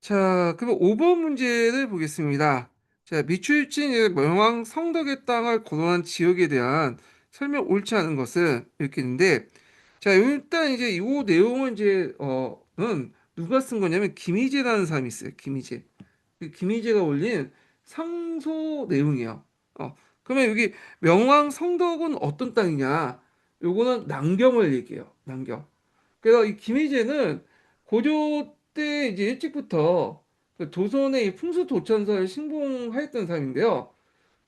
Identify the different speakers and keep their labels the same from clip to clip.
Speaker 1: 자, 그럼 5번 문제를 보겠습니다. 자, 미추홀진 명왕 성덕의 땅을 거론한 지역에 대한 설명 옳지 않은 것은 이렇게 있는데, 자, 일단 이제 이 내용은 는 누가 쓴 거냐면 김희재라는 사람이 있어요. 김희재. 그 김희재가 올린 상소 내용이에요. 그러면 여기 명왕 성덕은 어떤 땅이냐? 요거는 남경을 얘기해요. 남경. 그래서 이 김희재는 고조 때 이제 일찍부터 그 조선의 이 풍수도천사를 신봉하였던 사람인데요.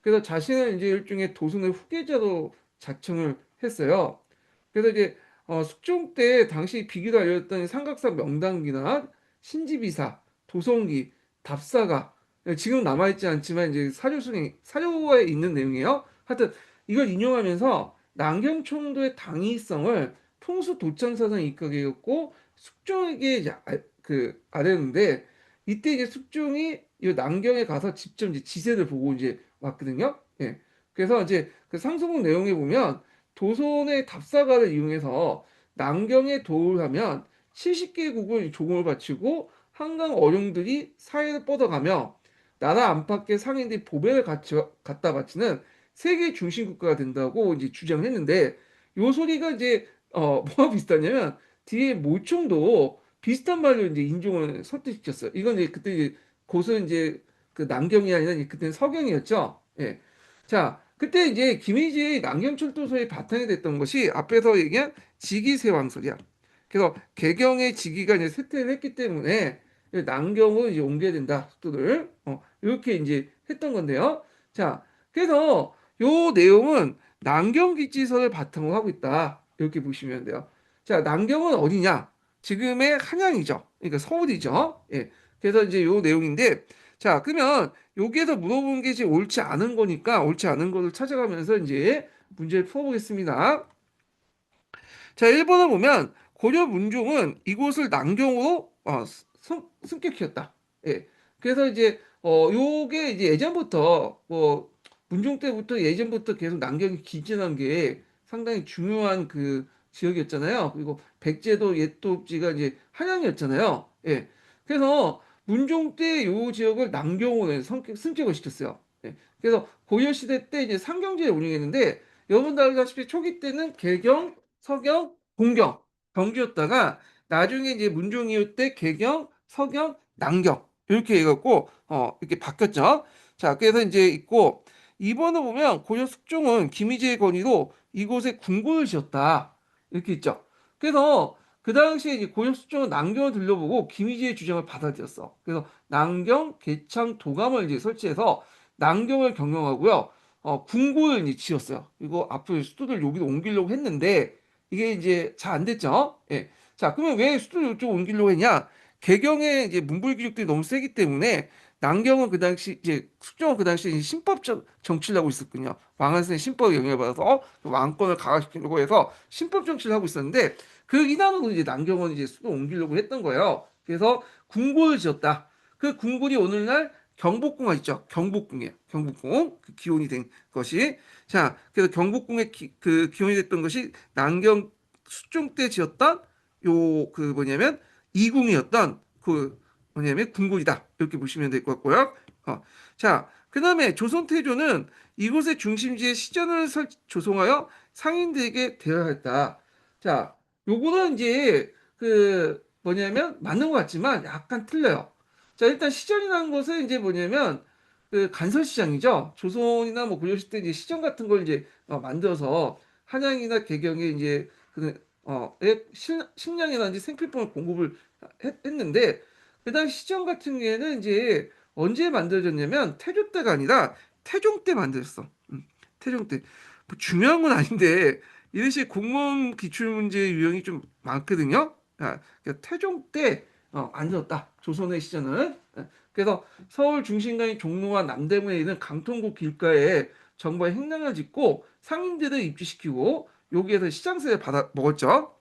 Speaker 1: 그래서 자신을 이제 일종의 도순의 후계자로 자청을 했어요. 그래서 이제 숙종 때 당시 비기도 알려졌던 삼각사 명당기나 신지비사, 도성기, 답사가 지금 남아있지 않지만 이제 사료에 있는 내용이에요. 하여튼 이걸 인용하면서 남경총도의 당위성을 풍수도천사상 입각이었고 숙종에게 이제 아뢰는데 이때 이제 숙종이 이 남경에 가서 직접 이제 지세를 보고 이제 왔거든요. 예. 그래서 이제 그 상소문 내용에 보면 도선의 답사가를 이용해서 남경에 도를 하면 70개국을 조공을 바치고 한강 어룡들이 사회를 뻗어가며 나라 안팎의 상인들이 보배를 갖다 바치는 세계 중심 국가가 된다고 이제 주장했는데 요 소리가 이제 뭐가 비슷하냐면 뒤에 모총도 비슷한 말로 이제 인종을 설득시켰어요. 이건 이제 그때 이제 고은 이제 그 남경이 아니라 이제 그때는 서경이었죠. 예. 자, 그때 이제 김희재의 남경철도서의 바탕이 됐던 것이 앞에서 얘기한 직위세왕설이야. 그래서 개경의 직위가 이제 쇠퇴를 했기 때문에 남경을 이제 옮겨야 된다. 속도를. 이렇게 이제 했던 건데요. 자, 그래서 요 내용은 남경기지설을 바탕으로 하고 있다. 이렇게 보시면 돼요. 자, 남경은 어디냐? 지금의 한양이죠. 그러니까 서울이죠. 예. 그래서 이제 요 내용인데, 자, 그러면 여기에서 물어본 게 지금 옳지 않은 거니까 옳지 않은 거를 찾아가면서 이제 문제를 풀어보겠습니다. 자, 1번을 보면 고려 문종은 이곳을 남경으로 승격했다. 예. 그래서 이제 요게 이제 예전부터 문종 때부터 예전부터 계속 남경이 기진한 게 상당히 중요한 그 지역이었잖아요. 그리고 백제도 옛도지가 이제 한양이었잖아요. 예. 그래서 문종 때 요 지역을 남경으로 승격을 시켰어요. 예. 그래서 고려 시대 때 이제 상경제를 운영했는데 여러분도 알다시피 초기 때는 개경 서경, 동경, 경주였다가 나중에 이제 문종 이후 때 개경, 서경, 남경 이렇게 해갖고 이렇게 바뀌었죠. 자, 그래서 이제 있고 2번을 보면 고려 숙종은 김희재의 건의로 이곳에 궁궐을 지었다 이렇게 있죠. 그래서 그 당시에 이제 고려 숙종은 남경을 들려보고 김희재의 주장을 받아들였어. 그래서 남경, 개창, 도감을 이제 설치해서 남경을 경영하고요. 궁궐을 이제 지었어요. 그리고 앞으로 수도를 여기로 옮기려고 했는데 이게 이제 잘 안 됐죠. 예. 자, 그러면 왜 수도를 이쪽 옮기려고 했냐? 개경의 이제 문불 기록들이 너무 세기 때문에 남경은 그 당시 이제 숙종은 그 당시에 이제 신법 정치를 하고 있었군요. 왕한선의 신법에 영향을 받아서 왕권을 강화시키려고 해서 신법 정치를 하고 있었는데 그 이단으로 이제 남경은 이제 수도 옮기려고 했던 거예요. 그래서 궁궐을 지었다. 그 궁궐이 오늘날 경복궁가 있죠. 경복궁이에요. 경복궁 그 기원이 된 것이 자 그래서 경복궁의 그 기원이 됐던 것이 남경 수종 때 지었던 요 그 뭐냐면 이궁이었던 그 뭐냐면 궁궐이다 이렇게 보시면 될 것 같고요. 자 그다음에 조선 태조는 이곳의 중심지에 시전을 조성하여 상인들에게 대여했다. 자 요거는 이제 그 뭐냐면 맞는 것 같지만 약간 틀려요. 자 일단 시전이라는 것은 이제 뭐냐면 그 간설시장이죠. 조선이나 뭐 고려시 때 이제 시장 같은 걸 이제 만들어서 한양이나 개경에 이제 식량이라든지 생필품을 공급을 했는데 그 당시 시장 같은 경우에는 이제 언제 만들어졌냐면 태조 때가 아니라 태종 때 만들었어. 태종 때. 뭐 중요한 건 아닌데 이런 식 공무원 기출문제 유형이 좀 많거든요. 그러니까 태종 때 만들었다. 조선의 시장은. 그래서 서울 중심가인 종로와 남대문에 있는 강통구 길가에 정부가 행랑을 짓고 상인들을 입주시키고 여기에서 시장세를 받아 먹었죠.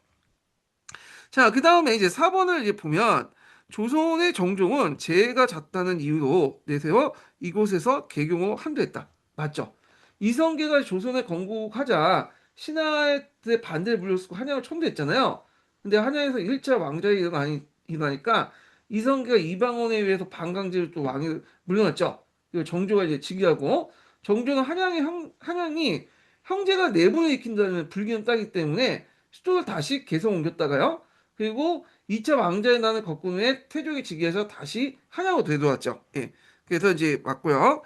Speaker 1: 자, 그 다음에 이제 4번을 이제 보면 조선의 정종은 재해가 잦다는 이유로 내세워 이곳에서 개경을 한도했다. 맞죠? 이성계가 조선에 건국하자 신하의 반대를 불렀고 한양을 청도했잖아요. 근데 한양에서 1차 왕좌가 일어나니까 이성계가 이방원에 의해서 반강제로 또 왕위를 물려놨죠. 그리고 정조가 이제 즉위하고 정조는 한양이 형제가 내분을 일으킨다는 불기는 따기 때문에 수도를 다시 개성 옮겼다가요. 그리고 2차 왕자의 난을 겪은 후에 태조에게 즉위해서 다시 한양으로 되돌아왔죠. 예. 그래서 이제 맞고요.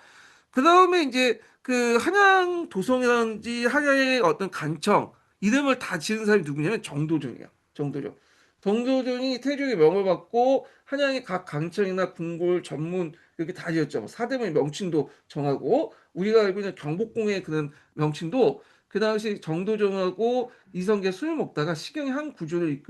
Speaker 1: 그 다음에 이제 그 한양 도성이라든지 한양의 어떤 간청 이름을 다 지은 사람이 누구냐면 정도전이에요. 정도전. 정도전이 태조의 명을 받고 한양의 각 강청이나 궁궐 전문 이렇게 다 지었죠. 뭐 사대문 명칭도 정하고 우리가 알고 있는 경복궁의 그런 명칭도 그 당시 정도전하고 이성계 술 먹다가 식경의 한 구조를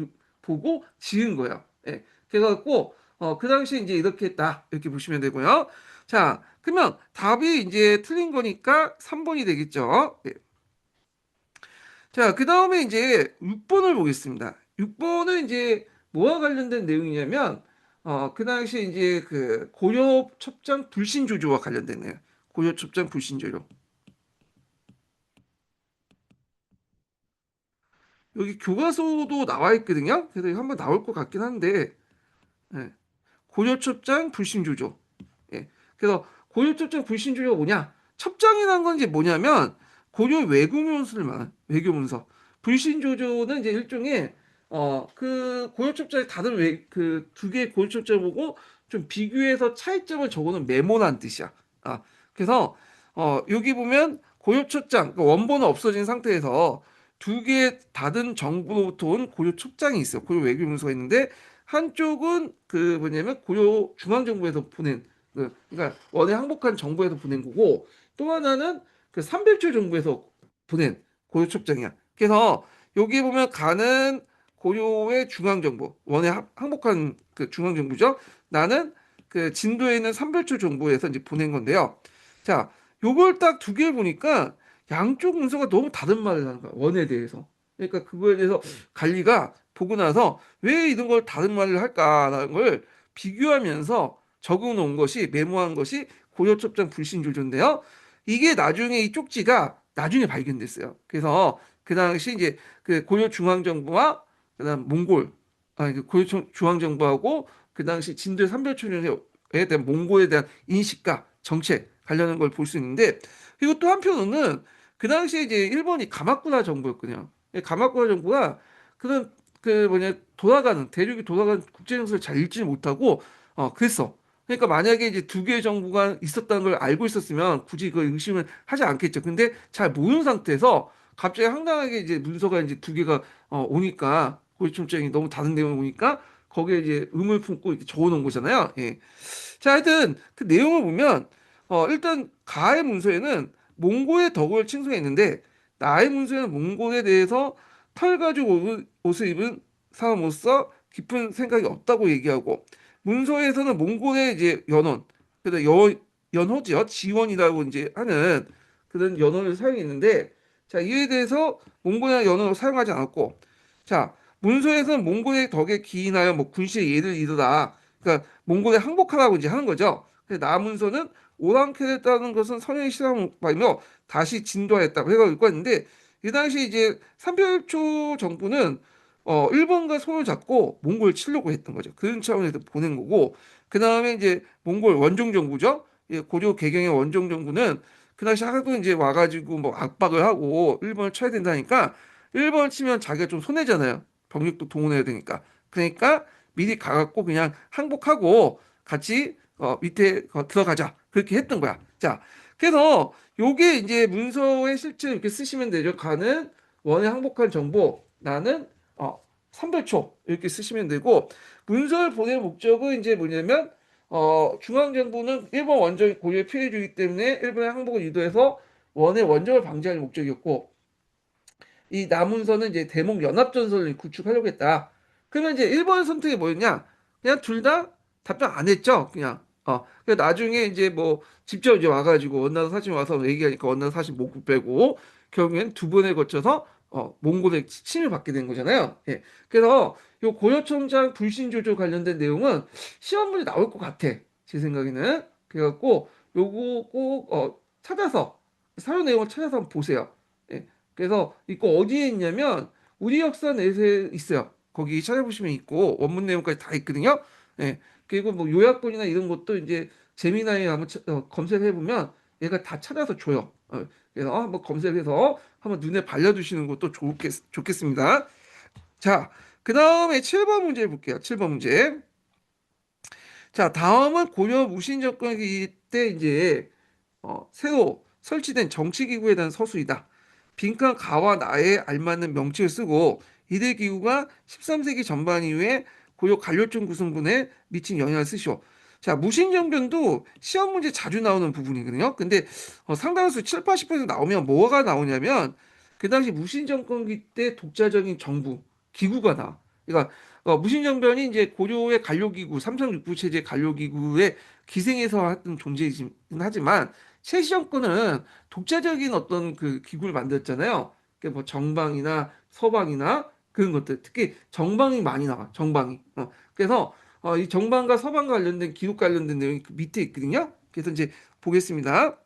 Speaker 1: 보고 지은 거예요. 예. 그래갖고 그 당시 이제 이렇게 했다 이렇게 보시면 되고요. 자, 그러면 답이 이제 틀린 거니까 3번이 되겠죠. 예. 자, 그 다음에 이제 6번을 보겠습니다. 6번은 이제 뭐와 관련된 내용이냐면, 그 당시 이제 그 고려 첩장 불신조조와 관련된 내용. 고려 첩장 불신조조. 여기 교과서도 나와 있거든요. 그래서 한번 나올 것 같긴 한데, 예. 고려 첩장 불신조조. 예. 그래서 고려 첩장 불신주의가 뭐냐? 첩장이라는 건 이제 뭐냐면 고려 외교문서를 말한 외교문서. 불신조조는 이제 일종의 그 고려 첩장의 다른 그 두 개의 고려 첩장을 보고 좀 비교해서 차이점을 적어놓은 메모란 뜻이야. 아, 그래서 여기 보면 고려 첩장 그러니까 원본은 없어진 상태에서 두 개의 다른 정부로부터 온 고려 첩장이 있어요. 고려 외교문서가 있는데 한쪽은 그 뭐냐면 고려 중앙정부에서 보낸 그러니까 원에 항복한 정부에서 보낸 거고 또 하나는 그 삼백조 정부에서 보낸 고려 첩장이야. 그래서 여기 보면 가는 고려의 중앙정부 원에 항복한 그 중앙정부죠. 나는 그 진도에 있는 삼백조 정부에서 이제 보낸 건데요. 자, 요걸 딱 두 개 보니까 양쪽 문서가 너무 다른 말을 하는 거야. 원에 대해서. 그러니까 그거에 대해서 관리가 보고 나서 왜 이런 걸 다른 말을 할까라는 걸 비교하면서 적어 놓은 것이 메모한 것이 고려첩장 불신조조인데요. 이게 나중에 이 쪽지가 나중에 발견됐어요. 그래서 그 당시 이제 그 고려 중앙정부와 그다음 몽골 아니 그 고려 중앙정부하고 그 당시 진도 삼별초년에 대한 몽골에 대한 인식과 정책 관련한 걸 볼 수 있는데 그리고 또 한편으로는 그 당시에 이제 일본이 가마쿠라 정부였거든요. 가마쿠라 정부가 그런 그 뭐냐 돌아가는 대륙이 돌아가는 국제 정세를 잘 읽지 못하고 그랬어. 그러니까 만약에 이제 두 개의 정부가 있었다는 걸 알고 있었으면 굳이 그 의심을 하지 않겠죠. 근데 잘 모르는 상태에서 갑자기 황당하게 이제 문서가 이제 두 개가 오니까 고위총장이 너무 다른 내용이 오니까 거기에 이제 의문을 품고 이렇게 적어놓은 거잖아요. 예. 자, 하여튼 그 내용을 보면 일단 가의 문서에는 몽골의 덕을 칭송했는데 나의 문서에는 몽골에 대해서 털 가죽 옷을 입은 사람으로서 깊은 생각이 없다고 얘기하고 문서에서는 몽골의 이제 연원 그래서 연호지요 지원이라고 이제 하는 그런 연원을 사용했는데 자 이에 대해서 몽골의 연원을 사용하지 않았고 자 문서에서는 몽골의 덕에 기인하여 뭐 군시의 예를 이르다 그러니까 몽골에 항복하라고 이제 하는 거죠. 근데 남문서는 오랑캐했다는 것은 선영의 실험이며 다시 진도하였다고 해가 읽고 있는데 이 당시 이제 삼별초 정부는 일본과 손을 잡고 몽골을 치려고 했던 거죠. 그런 차원에서 보낸 거고 그 다음에 이제 몽골 원종 정부죠. 예, 고려 개경의 원종 정부는 그 당시 하도 이제 와가지고 뭐 압박을 하고 일본을 쳐야 된다니까 일본을 치면 자기가 좀 손해잖아요. 병력도 동원해야 되니까. 그러니까 미리 가갖고 그냥 항복하고 같이 밑에 들어가자 그렇게 했던 거야. 자, 그래서 요게 이제 문서에 실제 이렇게 쓰시면 되죠. 가는 원에 항복한 정보 나는 선별초 이렇게 쓰시면 되고 문서를 보낼 목적은 이제 뭐냐면 중앙정부는 일본 원정이 고려에 피해 주기 때문에 일본의 항복을 유도해서 원의 원정을 방지할 목적이었고 이 남문서는 이제 대몽 연합전선을 구축하려고 했다. 그러면 이제 1번 선택이 뭐였냐? 그냥 둘 다 답장 안 했죠. 그냥. 그 나중에 이제 뭐 직접 이제 와가지고 원나라 사신 와서 얘기하니까 원나라 사신 목구 빼고 결국엔 두 번에 거쳐서 몽골의 침을 받게 된 거잖아요. 예. 그래서 요 고려청장 불신조조 관련된 내용은 시험 문제 나올 것 같아. 제 생각에는. 그래갖고 요거 꼭 찾아서 사료 내용을 찾아서 한번 보세요. 예. 그래서 이거 어디에 있냐면 우리 역사 내세에 있어요. 거기 찾아보시면 있고 원문 내용까지 다 있거든요. 예. 그리고 뭐 요약본이나 이런 것도 이제 재미나에 한번 검색해 보면 얘가 다 찾아서 줘요. 그래서 한번 검색해서 한번 눈에 발려두시는 것도 좋겠습니다. 자, 그 다음에 7번 문제 볼게요. 7번 문제. 자, 다음은 고려 무신 정권기 때 이제 새로 설치된 정치기구에 대한 서술이다. 빈칸 가와 나에 알맞는 명칭을 쓰고 이들 기구가 13세기 전반 이후에 고려 관료청 구성분에 미친 영향을 쓰시오. 자, 무신정변도 시험 문제 자주 나오는 부분이거든요. 근데 상당수 7, 80% 나오면 뭐가 나오냐면 그 당시 무신정권기 때 독자적인 정부, 기구가 나와. 그러니까 무신정변이 이제 고려의 관료기구, 삼성육부 체제 관료기구의 기생에서 했던 존재이긴 하지만 최시 정권은 독자적인 어떤 그 기구를 만들었잖아요. 그뭐 정방이나 서방이나 그런 것들, 특히 정방이 많이 나와. 정방이. 그래서 이 정방과 서방 관련된 기록 관련된 내용이 그 밑에 있거든요. 그래서 이제 보겠습니다.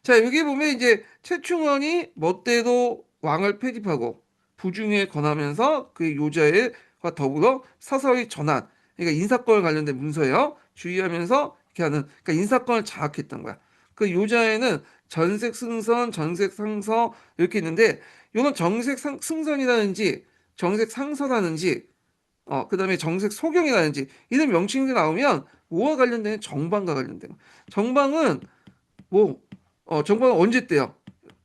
Speaker 1: 자, 여기 보면 이제 최충원이 멋대로 왕을 폐집하고 부중에 권하면서 그의 요자와 더불어 서서히 전환, 그러니까 인사권 관련된 문서예요. 주의하면서 이렇게 하는, 그러니까 인사권을 장악했던 거야. 그 요자에는 전색 승선, 전색 상서 이렇게 있는데, 이건 정색 승선이라든지 정색 상서라든지, 그다음에 정색 소경이라든지 이런 명칭이 나오면 뭐와 관련된 정방과 관련된 거. 정방은 뭐, 정부는 언제 때요?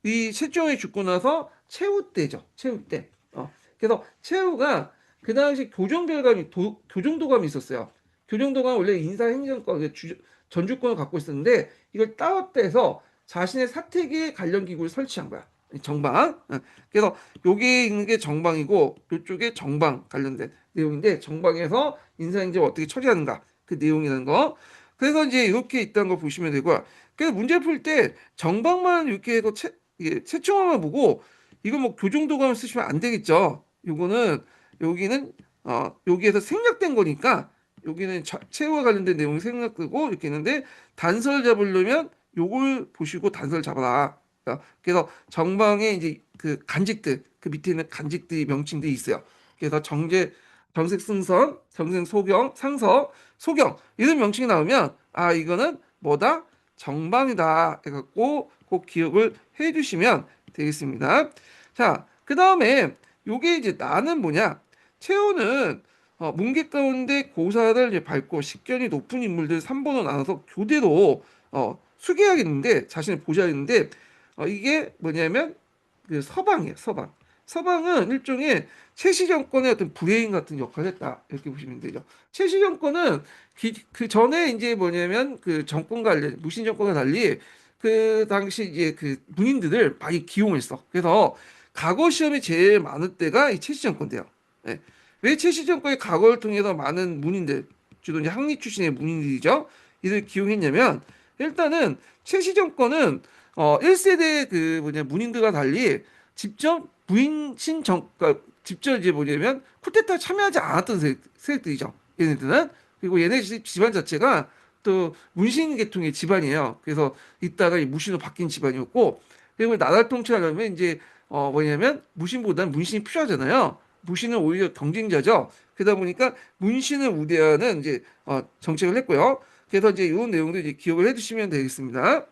Speaker 1: 이 세종이 죽고 나서 최후 때죠. 최후 때. 그래서 최후가 그 당시 교정도감이 있었어요. 교정도감 원래 인사행정권, 전주권을 갖고 있었는데 이걸 따로 떼서 자신의 사택에 관련 기구를 설치한 거야. 정방. 그래서 여기 있는 게 정방이고 이쪽에 정방 관련된 내용인데 정방에서 인사행정을 어떻게 처리하는가 그 내용이라는 거. 그래서 이제 이렇게 있다는 걸 보시면 되고요. 그래서 문제 풀 때 정방만 이렇게 해서 채점만 보고 이거 뭐 교정도감을 쓰시면 안 되겠죠. 요거는 여기는 여기에서 생략된 거니까 여기는 채와 관련된 내용이 생략되고 이렇게 있는데 단서를 잡으려면 요걸 보시고 단서를 잡아라. 그래서 정방에 이제 그 간직들 그 밑에 있는 간직들이 명칭들이 있어요. 그래서 정색 승선, 정색 소경, 상서, 소경 이런 명칭이 나오면 아 이거는 뭐다? 정방이다 해갖고 꼭 기억을 해주시면 되겠습니다. 자, 그 다음에 요게 이제 나는 뭐냐? 채호는 문계 가운데 고사를 이제 밟고 식견이 높은 인물들 3번으로 나눠서 교대로 수계하겠는데 자신을 보좌하겠는데 이게 뭐냐면 그 서방이에요. 서방. 서방은 일종의 최씨 정권의 어떤 브레인 같은 역할을 했다. 이렇게 보시면 되죠. 최씨 정권은 그 전에 이제 뭐냐면 그 정권 관련 무신 정권과 달리 그 당시 이제 그 문인들을 많이 기용했어. 그래서 과거 시험이 제일 많을 때가 이 최씨 정권 때요. 예. 왜 최씨 정권의 과거를 통해서 많은 문인들 주로 이제 학리 출신의 문인들이죠. 이들 기용했냐면 일단은 최씨 정권은 1세대 그 뭐냐 문인들과 달리 직접 그러니까 직접 이제 뭐냐면 쿠데타 참여하지 않았던 세력들이죠. 얘네들은 그리고 얘네 집안 자체가 또 문신 계통의 집안이에요. 그래서 이따가 이 무신으로 바뀐 집안이었고 그리고 나라를 통치하려면 이제 뭐냐면 무신보다는 문신이 필요하잖아요. 무신은 오히려 경쟁자죠. 그러다 보니까 문신을 우대하는 이제 정책을 했고요. 그래서 이제 이런 내용도 이제 기억을 해두시면 되겠습니다.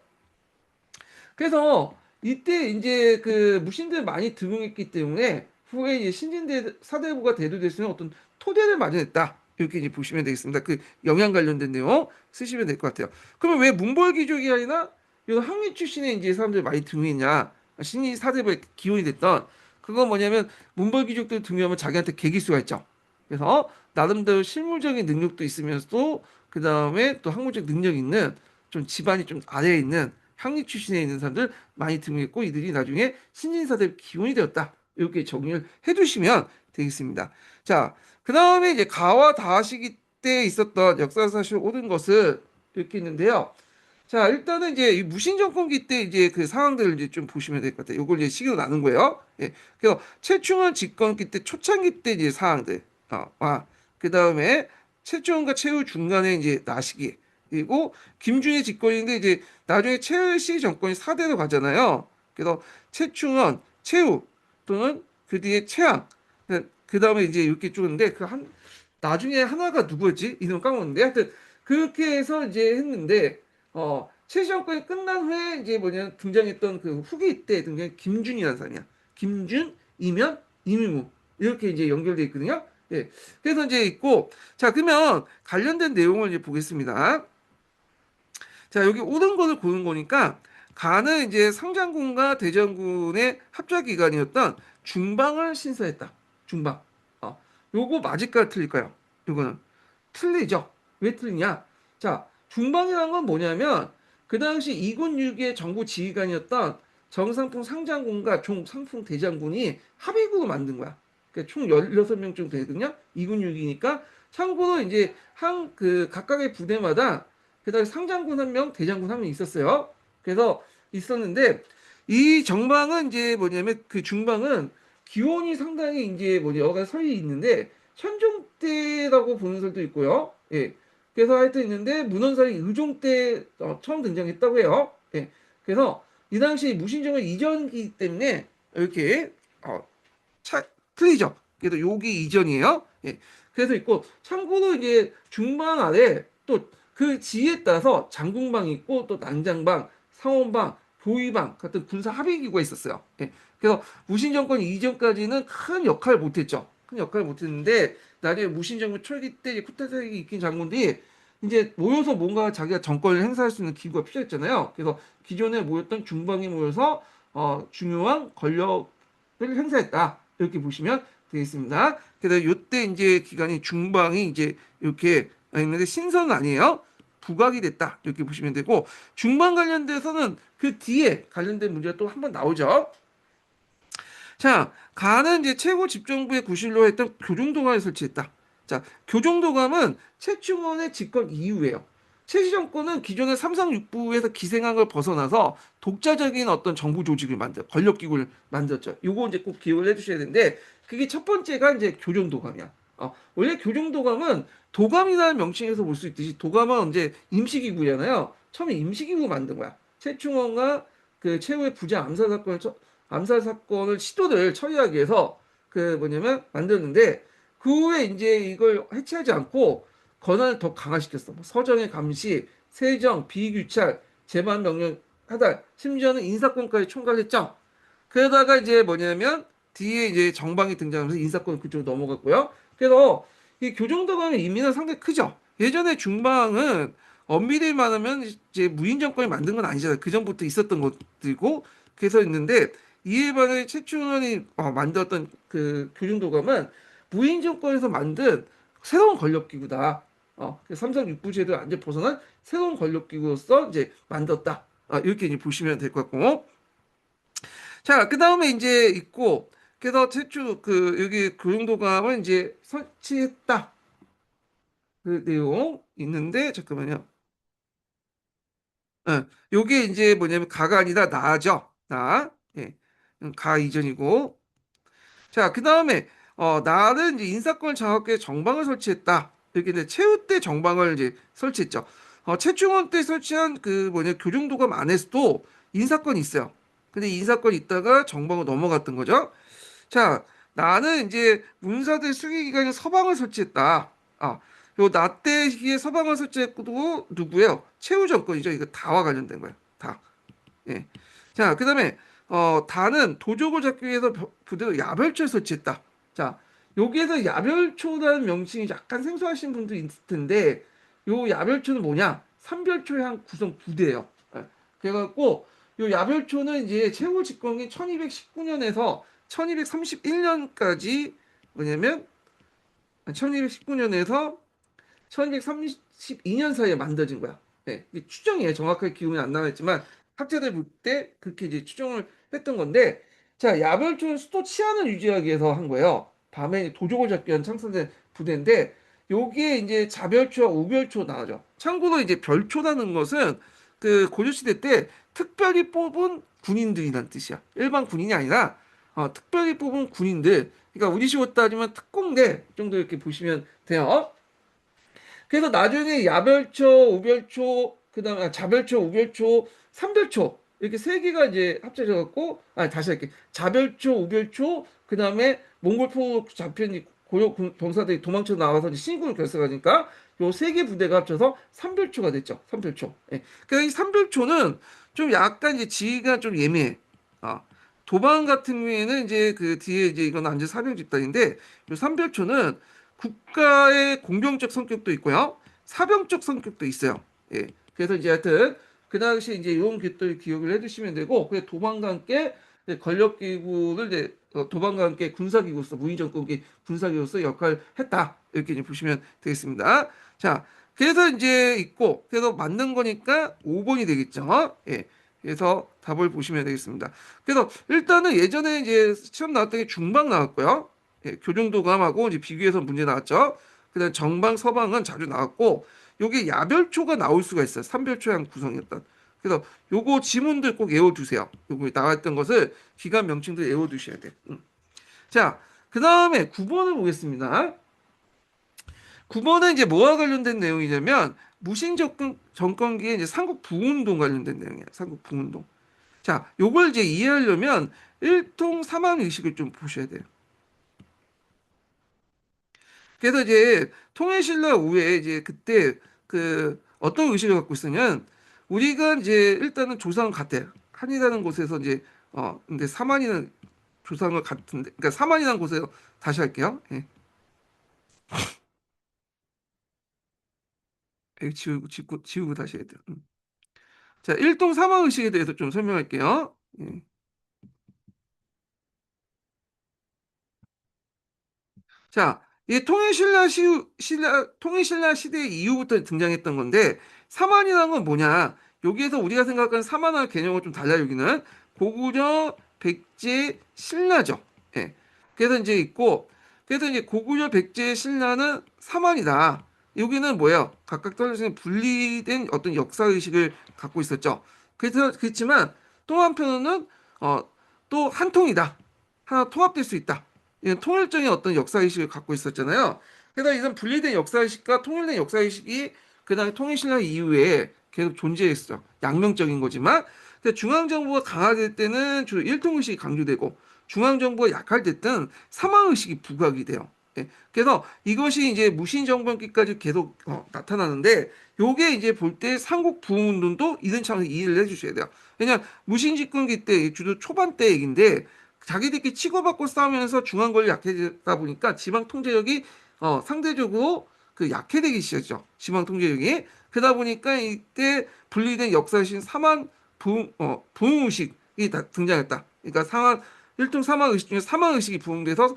Speaker 1: 그래서 이때 이제 그 무신들 많이 등용했기 때문에 후에 이제 신진대 사대부가 대두될 수 있는 어떤 토대를 마련했다. 이렇게 이제 보시면 되겠습니다. 그 영양 관련된 내용 쓰시면 될 것 같아요. 그러면 왜 문벌귀족이 아니라 이런 학리 출신의 이제 사람들 많이 등용했냐? 신진 사대부의 기원이 됐던 그건 뭐냐면 문벌귀족들 등용하면 자기한테 계기수가 있죠. 그래서 나름대로 실무적인 능력도 있으면서도 그 다음에 또 학문적 능력 있는 좀 집안이 좀 아래에 있는 학리 출신에 있는 사람들 많이 등록했고 이들이 나중에 신진사대 기원이 되었다. 이렇게 정리를 해두시면 되겠습니다. 자, 그 다음에 이제 가와 다시기 때 있었던 역사사실 옳은 것을 이렇게 있는데요. 자, 일단은 이제 이 무신정권기 때 이제 그 상황들을 이제 좀 보시면 될 것 같아요. 이걸 이제 시기로 나눈 거예요. 예. 그래서 최충원 집권기 때 초창기 때 이제 상황들. 그 다음에 최충원과 최후 중간에 이제 나시기. 그리고 김준의 집권인데 이제 나중에 최씨 정권이 4대로 가잖아요. 그래서 최충원, 최후 또는 그 뒤에 최양. 그 다음에 이제 이렇게 쭉 있는데 나중에 하나가 누구였지? 이름 까먹었는데 하여튼 그렇게 해서 이제 했는데 최씨 정권이 끝난 후에 이제 뭐냐 등장했던 그 후기 때 등장한 김준이라는 사람이야. 김준, 이면, 이민무 이렇게 이제 연결돼 있거든요. 예. 그래서 이제 있고 자 그러면 관련된 내용을 이제 보겠습니다. 자, 여기 옳은 거를 고른 거니까 가는 이제 상장군과 대장군의 합작 기관이었던 중방을 신설했다. 중방. 요거 맞을까요, 틀릴까요? 요거는 틀리죠. 왜 틀리냐? 자, 중방이라는 건 뭐냐면 그 당시 이군 6의 정부 지휘관이었던 정상풍 상장군과 종상풍 대장군이 합의국을 만든 거야. 그러니까 총 16명 정도 되거든요. 이군 6이니까 참고로 이제 한 그 각각의 부대마다 그다음에 상장군 한 명, 대장군 한 명 있었어요. 그래서 있었는데 이 정방은 이제 뭐냐면 그 중방은 기원이 상당히 이제 뭐냐 여러 가지 설이 있는데 현종 때라고 보는 설도 있고요. 예. 그래서 하여튼 있는데 문헌설이 의종 때 처음 등장했다고 해요. 예. 그래서 이 당시 무신정은 이전이기 때문에 이렇게 차, 틀리죠. 그래도 여기 이전이에요. 예. 그래서 있고 참고로 이제 중방 아래 또 그 지에 따라서 장군방이 있고 또 난장방, 상원방, 교의방 같은 군사 합의기구가 있었어요. 예. 그래서 무신정권 이전까지는 큰 역할을 못했죠. 큰 역할을 못했는데 나중에 무신정권 초기 때 쿠데타를 이긴 장군들이 이제 모여서 뭔가 자기가 정권을 행사할 수 있는 기구가 필요했잖아요. 그래서 기존에 모였던 중방이 모여서 중요한 권력을 행사했다. 이렇게 보시면 되겠습니다. 그래서 요때 이제 기간이 중방이 이제 이렇게 있는데 신선은 아니에요. 부각이 됐다. 이렇게 보시면 되고 중방 관련돼서는 그 뒤에 관련된 문제가 또 한 번 나오죠. 자, 가는 이제 최고 집정부의 구실로 했던 교정도감을 설치했다. 자, 교정도감은 최충원의 집권 이후에요. 최씨 정권은 기존의 삼상육부에서 기생한 걸 벗어나서 독자적인 어떤 정부 조직을 권력기구를 만들었죠. 요거 이제 꼭 기억을 해주셔야 되는데, 그게 첫 번째가 이제 교정도감이야. 원래 교정도감은 도감이라는 명칭에서 볼 수 있듯이 도감은 이제 임시기구잖아요. 처음에 임시기구 만든 거야. 최충원과 그 최후의 부자 암살 사건을 시도를 처리하기 위해서 그 뭐냐면 만들었는데 그 후에 이제 이걸 해체하지 않고 권한을 더 강화시켰어. 뭐 서정의 감시, 세정, 비규찰, 재반 명령 하달, 심지어는 인사권까지 총괄했죠. 그러다가 이제 뭐냐면 뒤에 이제 정방이 등장하면서 인사권 그쪽으로 넘어갔고요. 그래서 이 교정도감의 의미는 상당히 크죠. 예전에 중방은 엄밀히 말하면 이제 무인 정권이 만든 건 아니잖아요. 그 전부터 있었던 것들이고 그래서 있는데 이에 반해 최충원이 만들었던 그 교정도감은 무인 정권에서 만든 새로운 권력기구다. 삼성육부 제도를 완전 벗어난 새로운 권력기구로서 이제 만들었다. 이렇게 이제 보시면 될 것 같고. 자, 그 다음에 이제 있고, 그래서 최초 여기 교정도감을 이제 설치했다. 그 내용 있는데, 잠깐만요. 요게 이제 뭐냐면 가가 아니라 나죠. 나. 예. 가 이전이고. 자, 그 다음에, 나는 이제 인사권을 장악해 정방을 설치했다. 이렇게 이제 최후 때 정방을 이제 설치했죠. 최충원 때 설치한 그 교정도감 안에서도 인사권이 있어요. 근데 인사권이 있다가 정방으로 넘어갔던 거죠. 자, 나는 이제 문사들 수기기관인 서방을 설치했다. 요 나 때 시기에 서방을 설치했고 누구예요? 최후 정권이죠. 이거 다와 관련된 거예요. 다. 예. 자, 그다음에 다는 도적을 잡기 위해서 부대로 야별초를 설치했다. 자, 여기에서 야별초라는 명칭이 약간 생소하신 분도 있을 텐데 요 야별초는 뭐냐? 삼별초의 한 구성 부대예요. 예. 그래갖고 요 야별초는 이제 최고 집권기 1219년에서 1231년까지 뭐냐면 1219년에서 1232년 사이에 만들어진 거야. 네, 이게 추정이에요. 정확하게 기록이 안 나와있지만 학자들 볼 때 그렇게 이제 추정을 했던 건데, 자, 야별초는 수도 치안을 유지하기 위해서 한 거예요. 밤에 도적을 잡기 위한 창설된 부대인데 여기에 이제 자별초와 우별초 나오죠. 참고로 이제 별초라는 것은 그 고려시대 때 특별히 뽑은 군인들이란 뜻이야. 일반 군인이 아니라 특별히 뽑은 군인들. 그러니까 우리식으로 따지면 특공대 정도 이렇게 보시면 돼요. 그래서 나중에 야별초, 우별초, 그다음에 자별초, 우별초, 삼별초 이렇게 세 개가 이제 합쳐져 갖고 다시 할게. 자별초, 우별초, 그다음에 몽골포 잡힌 고려 병사들이 도망쳐 나와서 이제 신군을 결성하니까 요 세 개 부대가 합쳐서 삼별초가 됐죠. 삼별초. 예. 그러니까 이 삼별초는 좀 약간 이제 지위가 좀 예민해. 아, 도방 같은 경우에는 이제 그 뒤에 이제 이건 완전 사병 집단인데 요 삼별초는 국가의 공병적 성격도 있고요. 사병적 성격도 있어요. 예. 그래서 이제 하여튼 그 당시 이제 이런 것들 기억을 해두시면 되고, 그 도방과 함께 이제 권력기구를 이제 도방과 함께 군사기구로서 무인정권기 군사기구로서 역할을 했다 이렇게 이제 보시면 되겠습니다. 자, 그래서 이제 있고 그래서 만든 거니까 5번이 되겠죠. 예. 그래서 답을 보시면 되겠습니다. 그래서 일단은 예전에 이제 시험 나왔던 게 중방 나왔고요. 예, 교정도감하고 이제 비교해서 문제 나왔죠. 그다음 정방, 서방은 자주 나왔고, 요게 야별초가 나올 수가 있어요. 삼별초양 구성이었던. 그래서 요거 지문들 꼭 외워두세요. 요거 나왔던 것을 기관 명칭들 외워두셔야 돼. 자, 그 다음에 9번을 보겠습니다. 9번은 이제 뭐와 관련된 내용이냐면 무신 정권기의 이제 삼국 부운동 관련된 내용이에요. 삼국 부운동. 자, 요걸 이제 이해하려면 일통삼한 의식을 좀 보셔야 돼요. 그래서 이제 통일신라 이후에 이제 그때 그 어떤 의식을 갖고 있었냐면 우리가 이제 일단은 조상은 같아. 한이라는 곳에서 이제 근데 사만이는 조상을 같은데, 그러니까 사만이라는 곳에서 다시 할게요. 예. 이거 지우고 다시 해야 돼요. 자, 일동삼화 의식에 대해서 좀 설명할게요. 예. 자, 이 통일신라 시대 이후부터 등장했던 건데, 사만이라는 건 뭐냐? 여기에서 우리가 생각하는 사만의 개념을 좀 달라요, 여기는. 고구려, 백제, 신라죠. 예. 그래서 이제 있고, 그래서 이제 고구려, 백제, 신라는 사만이다. 여기는 뭐예요? 각각 떨어지는 분리된 어떤 역사의식을 갖고 있었죠. 그래서, 그렇지만, 또 한편으로는, 또 한 통이다. 하나 통합될 수 있다. 이런 통일적인 어떤 역사의식을 갖고 있었잖아요. 그래서 이런 분리된 역사의식과 통일된 역사의식이 그다음에 통일신라 이후에 계속 존재했어. 양면적인 거지만, 근데 중앙정부가 강화될 때는 주로 일통의식이 강조되고, 중앙정부가 약할 때는 사망의식이 부각이 돼요. 예. 그래서 이것이 이제 무신정변기까지 계속 나타나는데, 요게 이제 볼 때 삼국 부흥운동도 이런 차원에서 이해를 해주셔야 돼요. 왜냐면 무신집권기 때 주로 초반 때 얘기인데, 자기들끼리 치고받고 싸우면서 중앙 권력이 약해지다 보니까 지방 통제력이 상대적으로 그 약해되기 시작했죠. 지방 통제력이. 그러다 보니까 이때 분리된 역사신 사만 부흥의식이 등장했다. 그러니까 일종 사망의식 중에 사망의식이 부흥돼서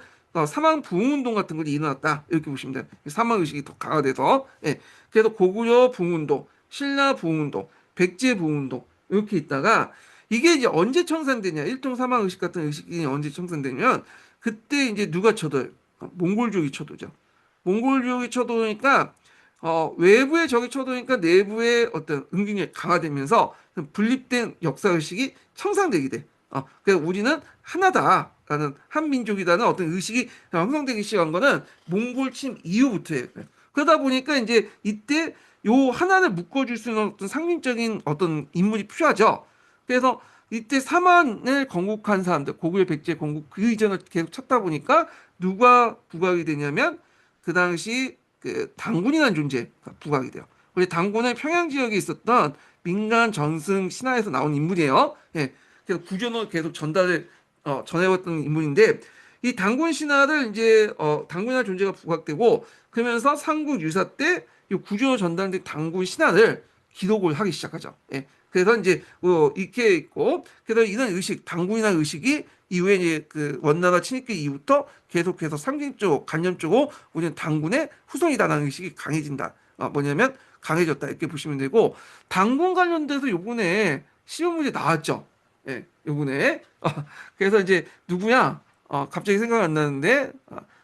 Speaker 1: 사망 부흥운동 같은 것이 일어났다. 이렇게 보시면 돼요. 사망의식이 더 강화돼서. 예. 그래서 고구려 부흥운동, 신라 부흥운동, 백제 부흥운동 이렇게 있다가 이게 이제 언제 청산되냐? 일종 사망 의식 같은 의식이 언제 청산되냐면 그때 이제 누가 쳐도요? 몽골족이 쳐도죠. 몽골족이 쳐도니까 외부의 적이 쳐도니까 내부의 어떤 응징력이 강화되면서 분립된 역사 의식이 청산되게 돼. 그래서 우리는 하나다라는 한민족이라는 어떤 의식이 형성되기 시작한 거는 몽골 침 이후부터예요. 그러다 보니까 이제 이때 요 하나를 묶어줄 수 있는 어떤 상징적인 어떤 인물이 필요하죠. 그래서 이때 사만을 건국한 사람들, 고구려 백제 건국 그 이전을 계속 찾다 보니까 누가 부각이 되냐면 그 당시 그 당군이라는 존재가 부각이 돼요. 우리 당군은 평양 지역에 있었던 민간 전승 신화에서 나온 인물이에요. 예. 그래서 구전을 계속 전해왔던 인물인데 이 당군 신화를 이제 당군이라는 존재가 부각되고 그러면서 삼국 유사 때 이 구전으로 전달된 당군 신화를 기록을 하기 시작하죠. 예. 그래서 이제 이렇게 있고 그래서 이런 의식 당군이라는 의식이 이후에 이제 그 원나라 침입기 이후부터 계속해서 상징적 관념적으로 우리는 당군의 후손이다라는 의식이 강해진다. 뭐냐면 강해졌다 이렇게 보시면 되고 당군 관련돼서 요번에 시험 문제 나왔죠. 예, 요번에 그래서 이제 누구야? 갑자기 생각 안 나는데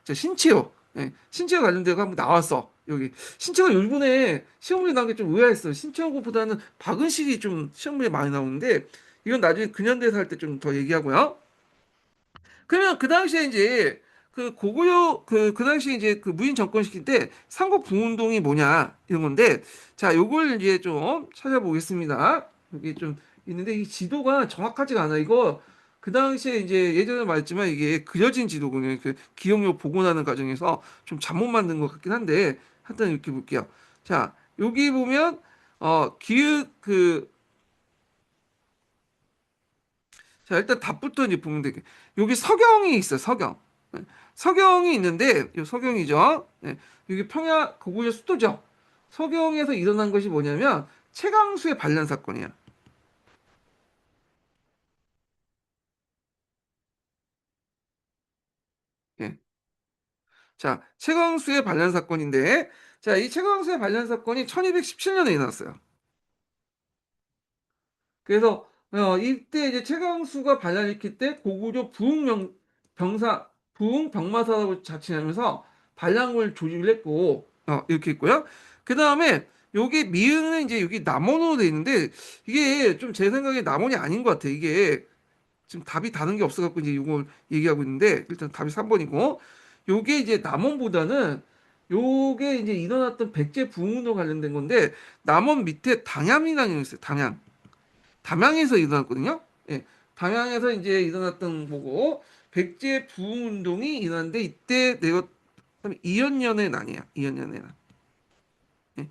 Speaker 1: 저 신채호. 예, 신채호 관련돼서 한번 나왔어. 여기 신채호가 요번에 시험 문제 나온 게 좀 의아했어요. 신채호보다는 박은식이 좀 시험 문제 많이 나오는데 이건 나중에 근현대사 할 때 좀 더 얘기하고요. 그러면 그 당시에 이제 그 고구려 그 당시에 이제 그 무인 정권 시킬 때 삼국 부운동이 뭐냐 이런 건데 자 요걸 이제 좀 찾아보겠습니다. 여기 좀 있는데 이 지도가 정확하지가 않아. 이거 그 당시에 이제 예전에 말했지만 이게 그려진 지도군요. 그 기억력 복원하는 과정에서 좀 잘못 만든 것 같긴 한데 하여튼 이렇게 볼게요. 자, 여기 보면 기읒 자, 일단 답부터 이제 보면 되게 여기 서경이 있어요. 서경. 네. 서경이 있는데 이 서경이죠. 네. 여기 평야 고구려 수도죠. 서경에서 일어난 것이 뭐냐면 최강수의 반란 사건이야. 예. 자, 최광수의 반란 사건인데, 자, 이 최광수의 반란 사건이 1217년에 일어났어요. 그래서 이때 이제 최광수가 반란을 일으킬 때 고구려 병사 부흥 병마사라고 자칭하면서 반란군을 조직을 했고 이렇게 있고요. 그 다음에 여기 미흥은 이제 여기 남원으로 돼 있는데 이게 좀 제 생각에 남원이 아닌 것 같아. 이게 지금 답이 다른 게 없어갖고 이제 이걸 얘기하고 있는데 일단 답이 3번이고 요게 이제 남원보다는 요게 이제 일어났던 백제 부흥으로 관련된 건데 남원 밑에 당양이라는 게 있어요. 담양에서 일어났거든요. 예. 담양에서 이제 일어났던 거고 백제 부흥 운동이 일어났는데 이때 내가 2연년의 난이야. 2연년의 난. 예.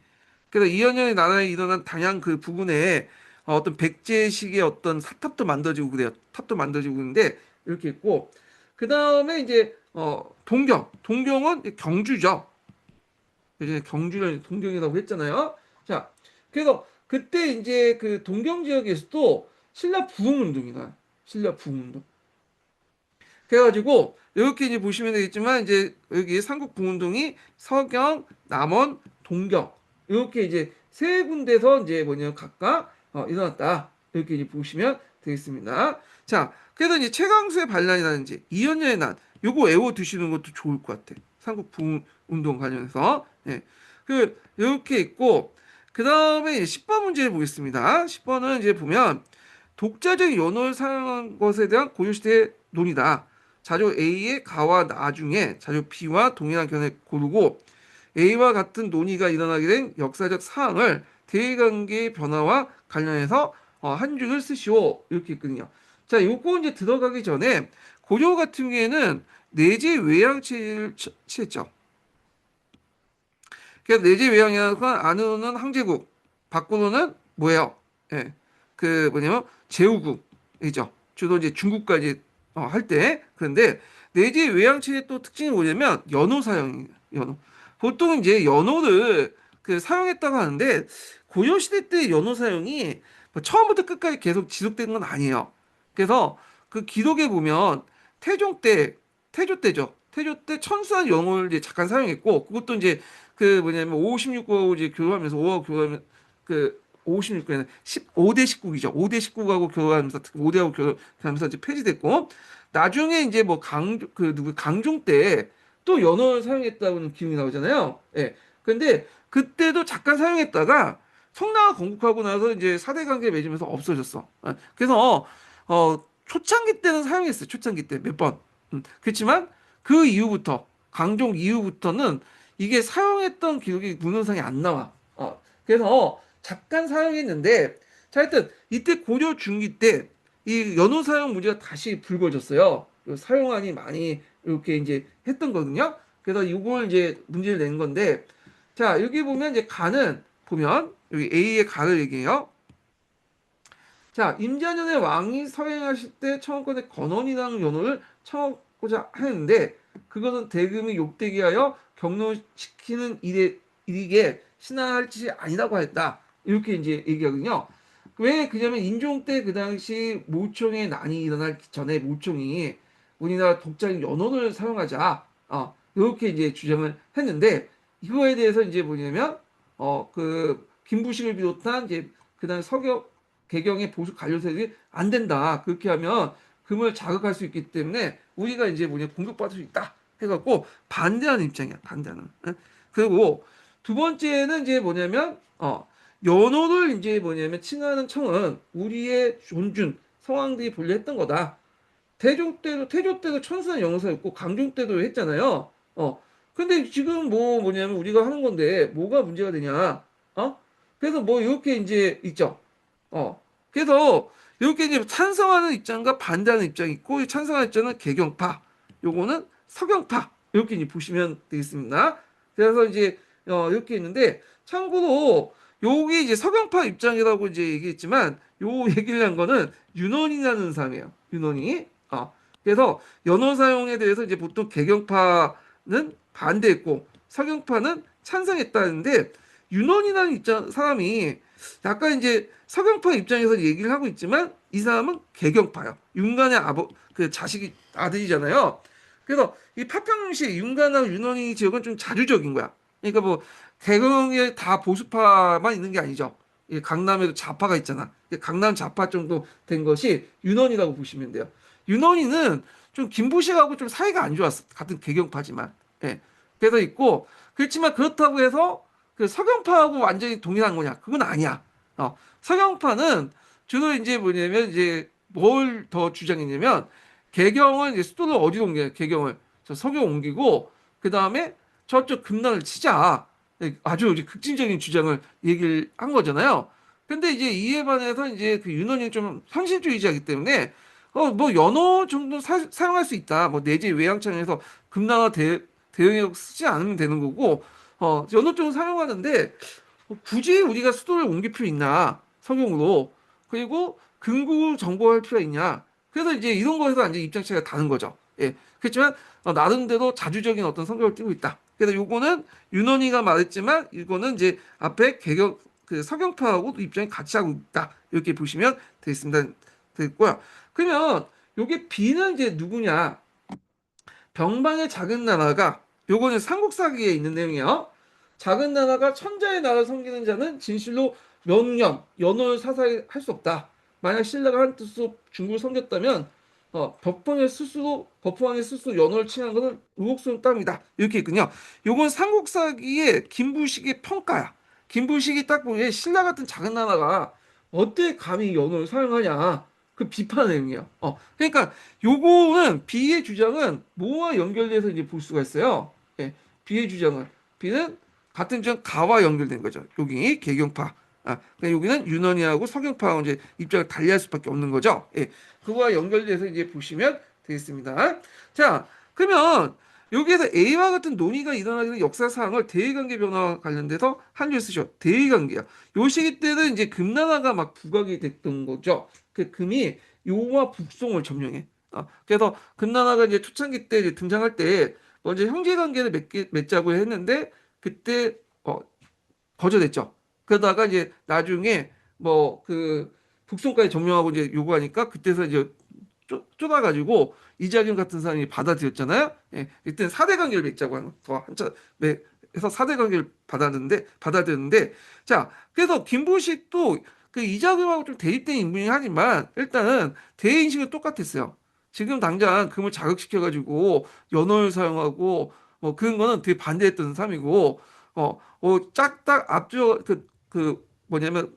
Speaker 1: 그래서 2연년의 난에 일어난 담양 그 부근에 어떤 백제식의 어떤 사탑도 만들어지고 그래요. 탑도 만들어지고 있는데 이렇게 있고 그 다음에 이제 동경은 경주죠. 예전에 경주를 동경이라고 했잖아요. 자, 그래서 그때 이제 그 동경 지역에서도 신라 부흥 운동이나 신라 부흥 운동. 그래가지고 이렇게 이제 보시면 되겠지만 이제 여기 삼국부운동이 서경, 남원, 동경 이렇게 이제 세 군데서 이제 뭐냐 각각 일어났다 이렇게 이제 보시면 되겠습니다. 자, 그래서 이제 최강수의 반란이라든지 이연녀의 난 요거 외워 두시는 것도 좋을 것 같아. 삼국부운동 관련해서 그 이렇게 있고 그 다음에 10번 문제 보겠습니다. 10번은 이제 보면 독자적 연어를 사용한 것에 대한 고려시대의 논의다. 자료 A의 가와 나 중에 자료 B와 동일한 견해 고르고 A와 같은 논의가 일어나게 된 역사적 사항을 대의관계의 변화와 관련해서 한 줄을 쓰시오. 이렇게 있거든요. 자, 요거 이제 들어가기 전에 고려 같은 경우에는 내재 외양체를 취했죠. 그래서 내재 외양이라는 건 안으로는 항제국, 밖으로는 뭐예요? 예, 그 뭐냐면 제후국이죠. 주로 이제 중국까지 할 때. 그런데 내재 외양체의 또 특징이 뭐냐면 연호 사용이에요. 연호. 보통 이제 연호를 그 사용했다고 하는데 고려 시대 때 연호 사용이 뭐 처음부터 끝까지 계속 지속된 건 아니에요. 그래서 그 기록에 보면 태종 때 태조 때죠. 태조 때 천수한 연호를 이제 잠깐 사용했고 그것도 이제 그 뭐냐면 56국하고 이제 교류하면서 5하고 교류하면 그 56국에는 15대 19국이죠. 5대 19국하고 교류하면서 특히 5대하고 교류하면서 이제 폐지됐고 나중에 이제 뭐 강종 때 또 연어를 사용했다는 기록이 나오잖아요. 예. 근데 그때도 잠깐 사용했다가 청나라 건국하고 나서 이제 사대 관계 맺으면서 없어졌어. 그래서 초창기 때는 사용했어요. 초창기 때 몇 번. 그렇지만 그 이후부터 강종 이후부터는 이게 사용했던 기록이 문헌상에 안 나와. 그래서 잠깐 사용했는데, 자, 하여튼 이때 고려 중기 때 이 연호 사용 문제가 다시 불거졌어요. 사용안이 많이 이렇게 이제 했던 거거든요. 그래서 이걸 이제 문제를 낸 건데, 자, 여기 보면 이제 간은 보면 여기 A의 간을 얘기해요. 자, 임자년의 왕이 서행하실 때 청원권의 건원이라는 연호를 청하고자 하는데 그것은 대금이 욕되게 하여 경로시키는 일이게 신하할 짓이 아니라고 했다. 이렇게 이제 얘기하거든요. 왜 그냐면 인종 때 그 당시 모총의 난이 일어나기 전에 모총이 우리나라 독자적 연호를 사용하자. 이렇게 이제 주장을 했는데 이거에 대해서 이제 뭐냐면 그 김부식을 비롯한 이제 그다음 서경 개경의 보수 관료 세력이 안 된다. 그렇게 하면 금을 자극할 수 있기 때문에 우리가 이제 뭐냐 공격받을 수 있다. 해갖고 반대하는 입장이야. 반대하는. 예? 그리고 두 번째는 이제 뭐냐면 연호를 이제 뭐냐면 칭하는 청은 우리의 존중 서왕들이 본래 했던 거다. 태조 때도 천수한 영사였고 강종 때도 했잖아요. 근데 지금 뭐냐면 우리가 하는 건데 뭐가 문제가 되냐? 그래서 뭐 이렇게 이제 있죠. 그래서 이렇게 이제 찬성하는 입장과 반대하는 입장이 있고, 이 찬성하는 입장은 개경파, 요거는 서경파, 이렇게 이제 보시면 되겠습니다. 그래서 이제 이렇게 있는데, 참고로 여기 이제 서경파 입장이라고 이제 얘기했지만, 요 얘기를 한 거는 윤원이라는 사람이에요. 윤원이. 그래서 연호 사용에 대해서 이제 보통 개경파는 반대했고 서경파는 찬성했다는데, 윤원이라는 입장 사람이 약간 이제 서경파 입장에서 얘기를 하고 있지만 이 사람은 개경파요. 윤관의 그 자식이 아들이잖아요. 그래서 이 파평시 윤관하고 윤원이 지역은 좀 자주적인 거야. 그러니까 뭐 개경에 다 보수파만 있는 게 아니죠. 이 강남에도 좌파가 있잖아. 강남 좌파 정도 된 것이 윤원이라고 보시면 돼요. 윤원이는 좀 김부식하고 좀 사이가 안 좋았어. 같은 개경파지만. 예. 그래서 있고, 그렇지만 그렇다고 해서 그 서경파하고 완전히 동일한 거냐? 그건 아니야. 서경파는 주로 이제 뭐냐면 이제 뭘 더 주장했냐면, 개경은 이제 수도를 어디로 옮겨요? 개경을 저 서경 옮기고 그 다음에 저쪽 금난을 치자. 아주 이제 극진적인 주장을 얘기를 한 거잖아요. 근데 이제 이에 반해서 이제 그 윤원이 좀 현실주의자이기 때문에 뭐 연어 정도 사용할 수 있다. 뭐 내지 외양창에서 금난화 대응력 쓰지 않으면 되는 거고 연어 정도 사용하는데 굳이 우리가 수도를 옮길 필요 있나? 성형으로. 그리고 근구 정보할 필요가 있냐? 그래서 이제 이런 거에서 이제 입장 차이가 다른 거죠. 예. 그렇지만 나름대로 자주적인 어떤 성격을 띠고 있다. 그래서 요거는 윤원이가 말했지만 이거는 이제 앞에 개경 그 서경파하고 입장이 같이 하고 있다. 이렇게 보시면 되겠습니다. 됐고요. 그러면 요게 B는 이제 누구냐? 병방의 작은 나라가 요거는 삼국사기에 있는 내용이에요. 작은 나라가 천자의 나라를 섬기는 자는 진실로 명령, 연호를 사사히 할 수 없다. 만약 신라가 한 뜻으로 중국을 섬겼다면 법황의 스스로 연호를 칭한 것은 의혹스러운 따름이다. 이렇게 있군요. 요건 삼국사기의 김부식의 평가야. 김부식이 딱 보기에 신라 같은 작은 나라가 어떻게 감히 연호를 사용하냐. 그 비판 내용이에요. 그러니까 요거는 B의 주장은 뭐와 연결돼서 이제 볼 수가 있어요. 예, B의 주장은 B는 같은 점 가와 연결된 거죠. 여기 개경파. 그러니까 여기는 윤원이하고 서경파하고 이제 입장을 달리할 수밖에 없는 거죠. 예, 그거와 연결돼서 이제 보시면 되겠습니다. 자, 그러면 여기에서 A와 같은 논의가 일어나게 된 역사 사항을 대의관계 변화와 관련돼서 한 줄 쓰죠. 대의관계야. 요 시기 때는 이제 금나라가 막 부각이 됐던 거죠. 그 금이 요와 북송을 점령해. 그래서 금나라가 이제 초창기 때 이제 등장할 때 먼저 형제 관계를 맺자고 했는데 그때 거절했죠. 그러다가 이제 나중에 뭐 그 북송까지 점령하고 이제 요구하니까 그때서 이제 쫄아가지고 이자겸 같은 사람이 받아들였잖아요. 예, 이때는 사대 관계를 맺자고 하는 더 한자 해서 사대 관계를 받아들였는데 자 그래서 김부식도 그 이자겸하고 좀 대립된 인물이긴 하지만 일단은 대의 인식은 똑같았어요. 지금 당장 금을 자극시켜가지고 연호를 사용하고 뭐 그런 거는 되게 반대했던 사람이고 짝딱 앞쪽 그 뭐냐면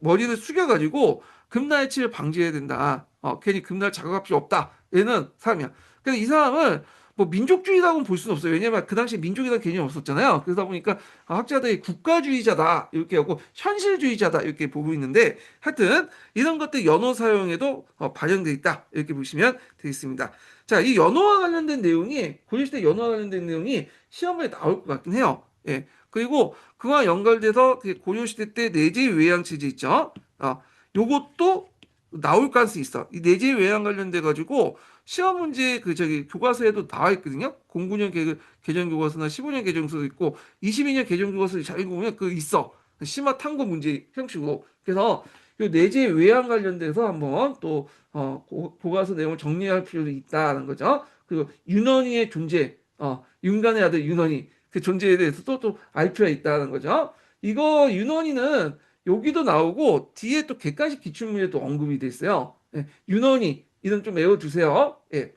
Speaker 1: 머리를 숙여가지고 금나의치를 방지해야 된다. 괜히 금날 자극할 필요 없다. 얘는 사람이야. 그래서 이 사람은 뭐 민족주의라고는 볼 수는 없어요. 왜냐면 그 당시 민족이라는 개념이 없었잖아요. 그러다 보니까 학자들이 국가주의자다 이렇게 하고 현실주의자다 이렇게 보고 있는데 하여튼 이런 것들 연어 사용에도 반영돼 있다 이렇게 보시면 되겠습니다. 자, 이 연어와 관련된 내용이 고려시대 연어와 관련된 내용이 시험에 나올 것 같긴 해요. 예. 그리고 그와 연결돼서 그 고려시대 때 내재 외양 체제 있죠. 요것도 나올 가능성이 있어. 이 내재 외양 관련돼 가지고 시험 문제 그 저기 교과서에도 나와 있거든요. 09년 개정 교과서나 15년 개정서도 있고 22년 개정 교과서 잘 읽어보면 그 있어. 심화 탐구 문제 형식으로. 그래서 요 내재 외양 관련돼서 한번 또 교과서 내용을 정리할 필요도 있다는 거죠. 그리고 윤원이의 존재, 윤간의 아들 윤원이 그 존재에 대해서도 또 알 필요가 있다는 거죠. 이거 윤원이는 여기도 나오고 뒤에 또 객관식 기출문제도 언급이 돼 있어요. 예, 윤원이 이름 좀 외워두세요. 예.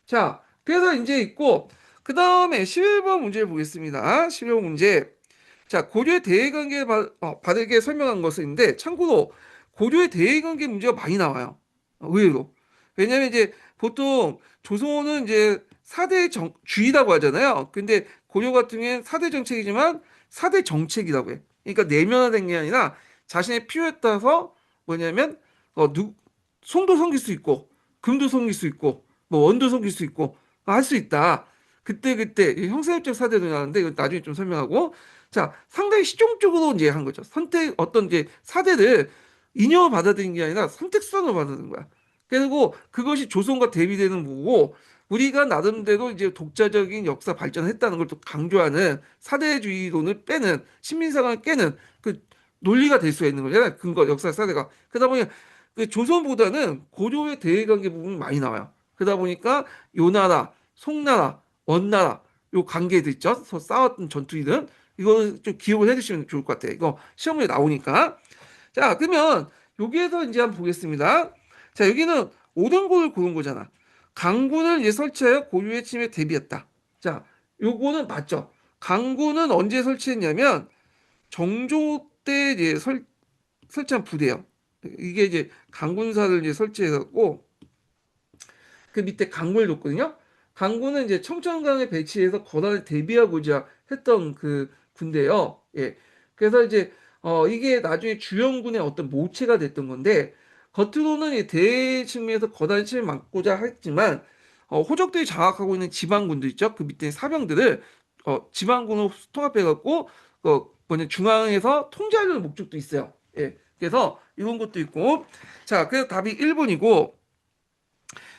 Speaker 1: 자, 그래서 이제 있고 그 다음에 11번 문제를 보겠습니다. 11번 문제. 자, 고려의 대외관계 바르게 설명한 것인데 참고로 고려의 대외관계 문제가 많이 나와요. 의외로. 왜냐면 이제 보통 조선은 이제 사대 주의라고 하잖아요. 근데 고려 같은 경우에는 사대 정책이지만 사대 정책이라고 해. 그러니까 내면화된 게 아니라 자신의 필요에 따라서 뭐냐면 송도 섬길 수 있고 금도 섬길 수 있고 뭐 원도 섬길 수 있고 할 수 있다. 그때 이 형사협정 사대도 나왔는데 이거 나중에 좀 설명하고 자 상당히 실용적으로 이제 한 거죠. 선택 어떤 이제 사대를 인용을 받아들인 게 아니라 선택선으로 받아들인 거야. 그리고 그것이 조선과 대비되는 거고 우리가 나름대로 이제 독자적인 역사 발전을 했다는 걸 또 강조하는 사대주의론을 빼는 신민사관을 깨는 그 논리가 될 수가 있는 거잖아요. 근거 역사 사대가 그러다 보니 그 조선보다는 고려의 대외관계 부분이 많이 나와요. 그러다 보니까 요나라, 송나라, 원나라 요 관계들 있죠. 싸웠던 전투기들 이거는 좀 기억을 해두시면 좋을 것 같아요. 이거 시험에 나오니까. 자, 그러면 여기에서 이제 한번 보겠습니다. 자, 여기는 오등고를 고른 거잖아. 강군을 이제 설치하여 고유의 침에 대비했다. 자, 요거는 맞죠? 강군은 언제 설치했냐면 정조 때 이제 설치한 부대요. 이게 이제 강군사를 이제 설치해갖고 그 밑에 강군을 뒀거든요. 강군은 이제 청천강에 배치해서 거단을 대비하고자 했던 그 군대요. 예. 그래서 이제 이게 나중에 주영군의 어떤 모체가 됐던 건데 겉으로는 이 대외 측면에서 거단의 침을 막고자 했지만 호적들이 장악하고 있는 지방군들 있죠. 그 밑에 사병들을 지방군으로 통합해갖고 뭐냐 중앙에서 통제하려는 목적도 있어요. 예. 그래서 이런 것도 있고 자, 그래서 답이 1번이고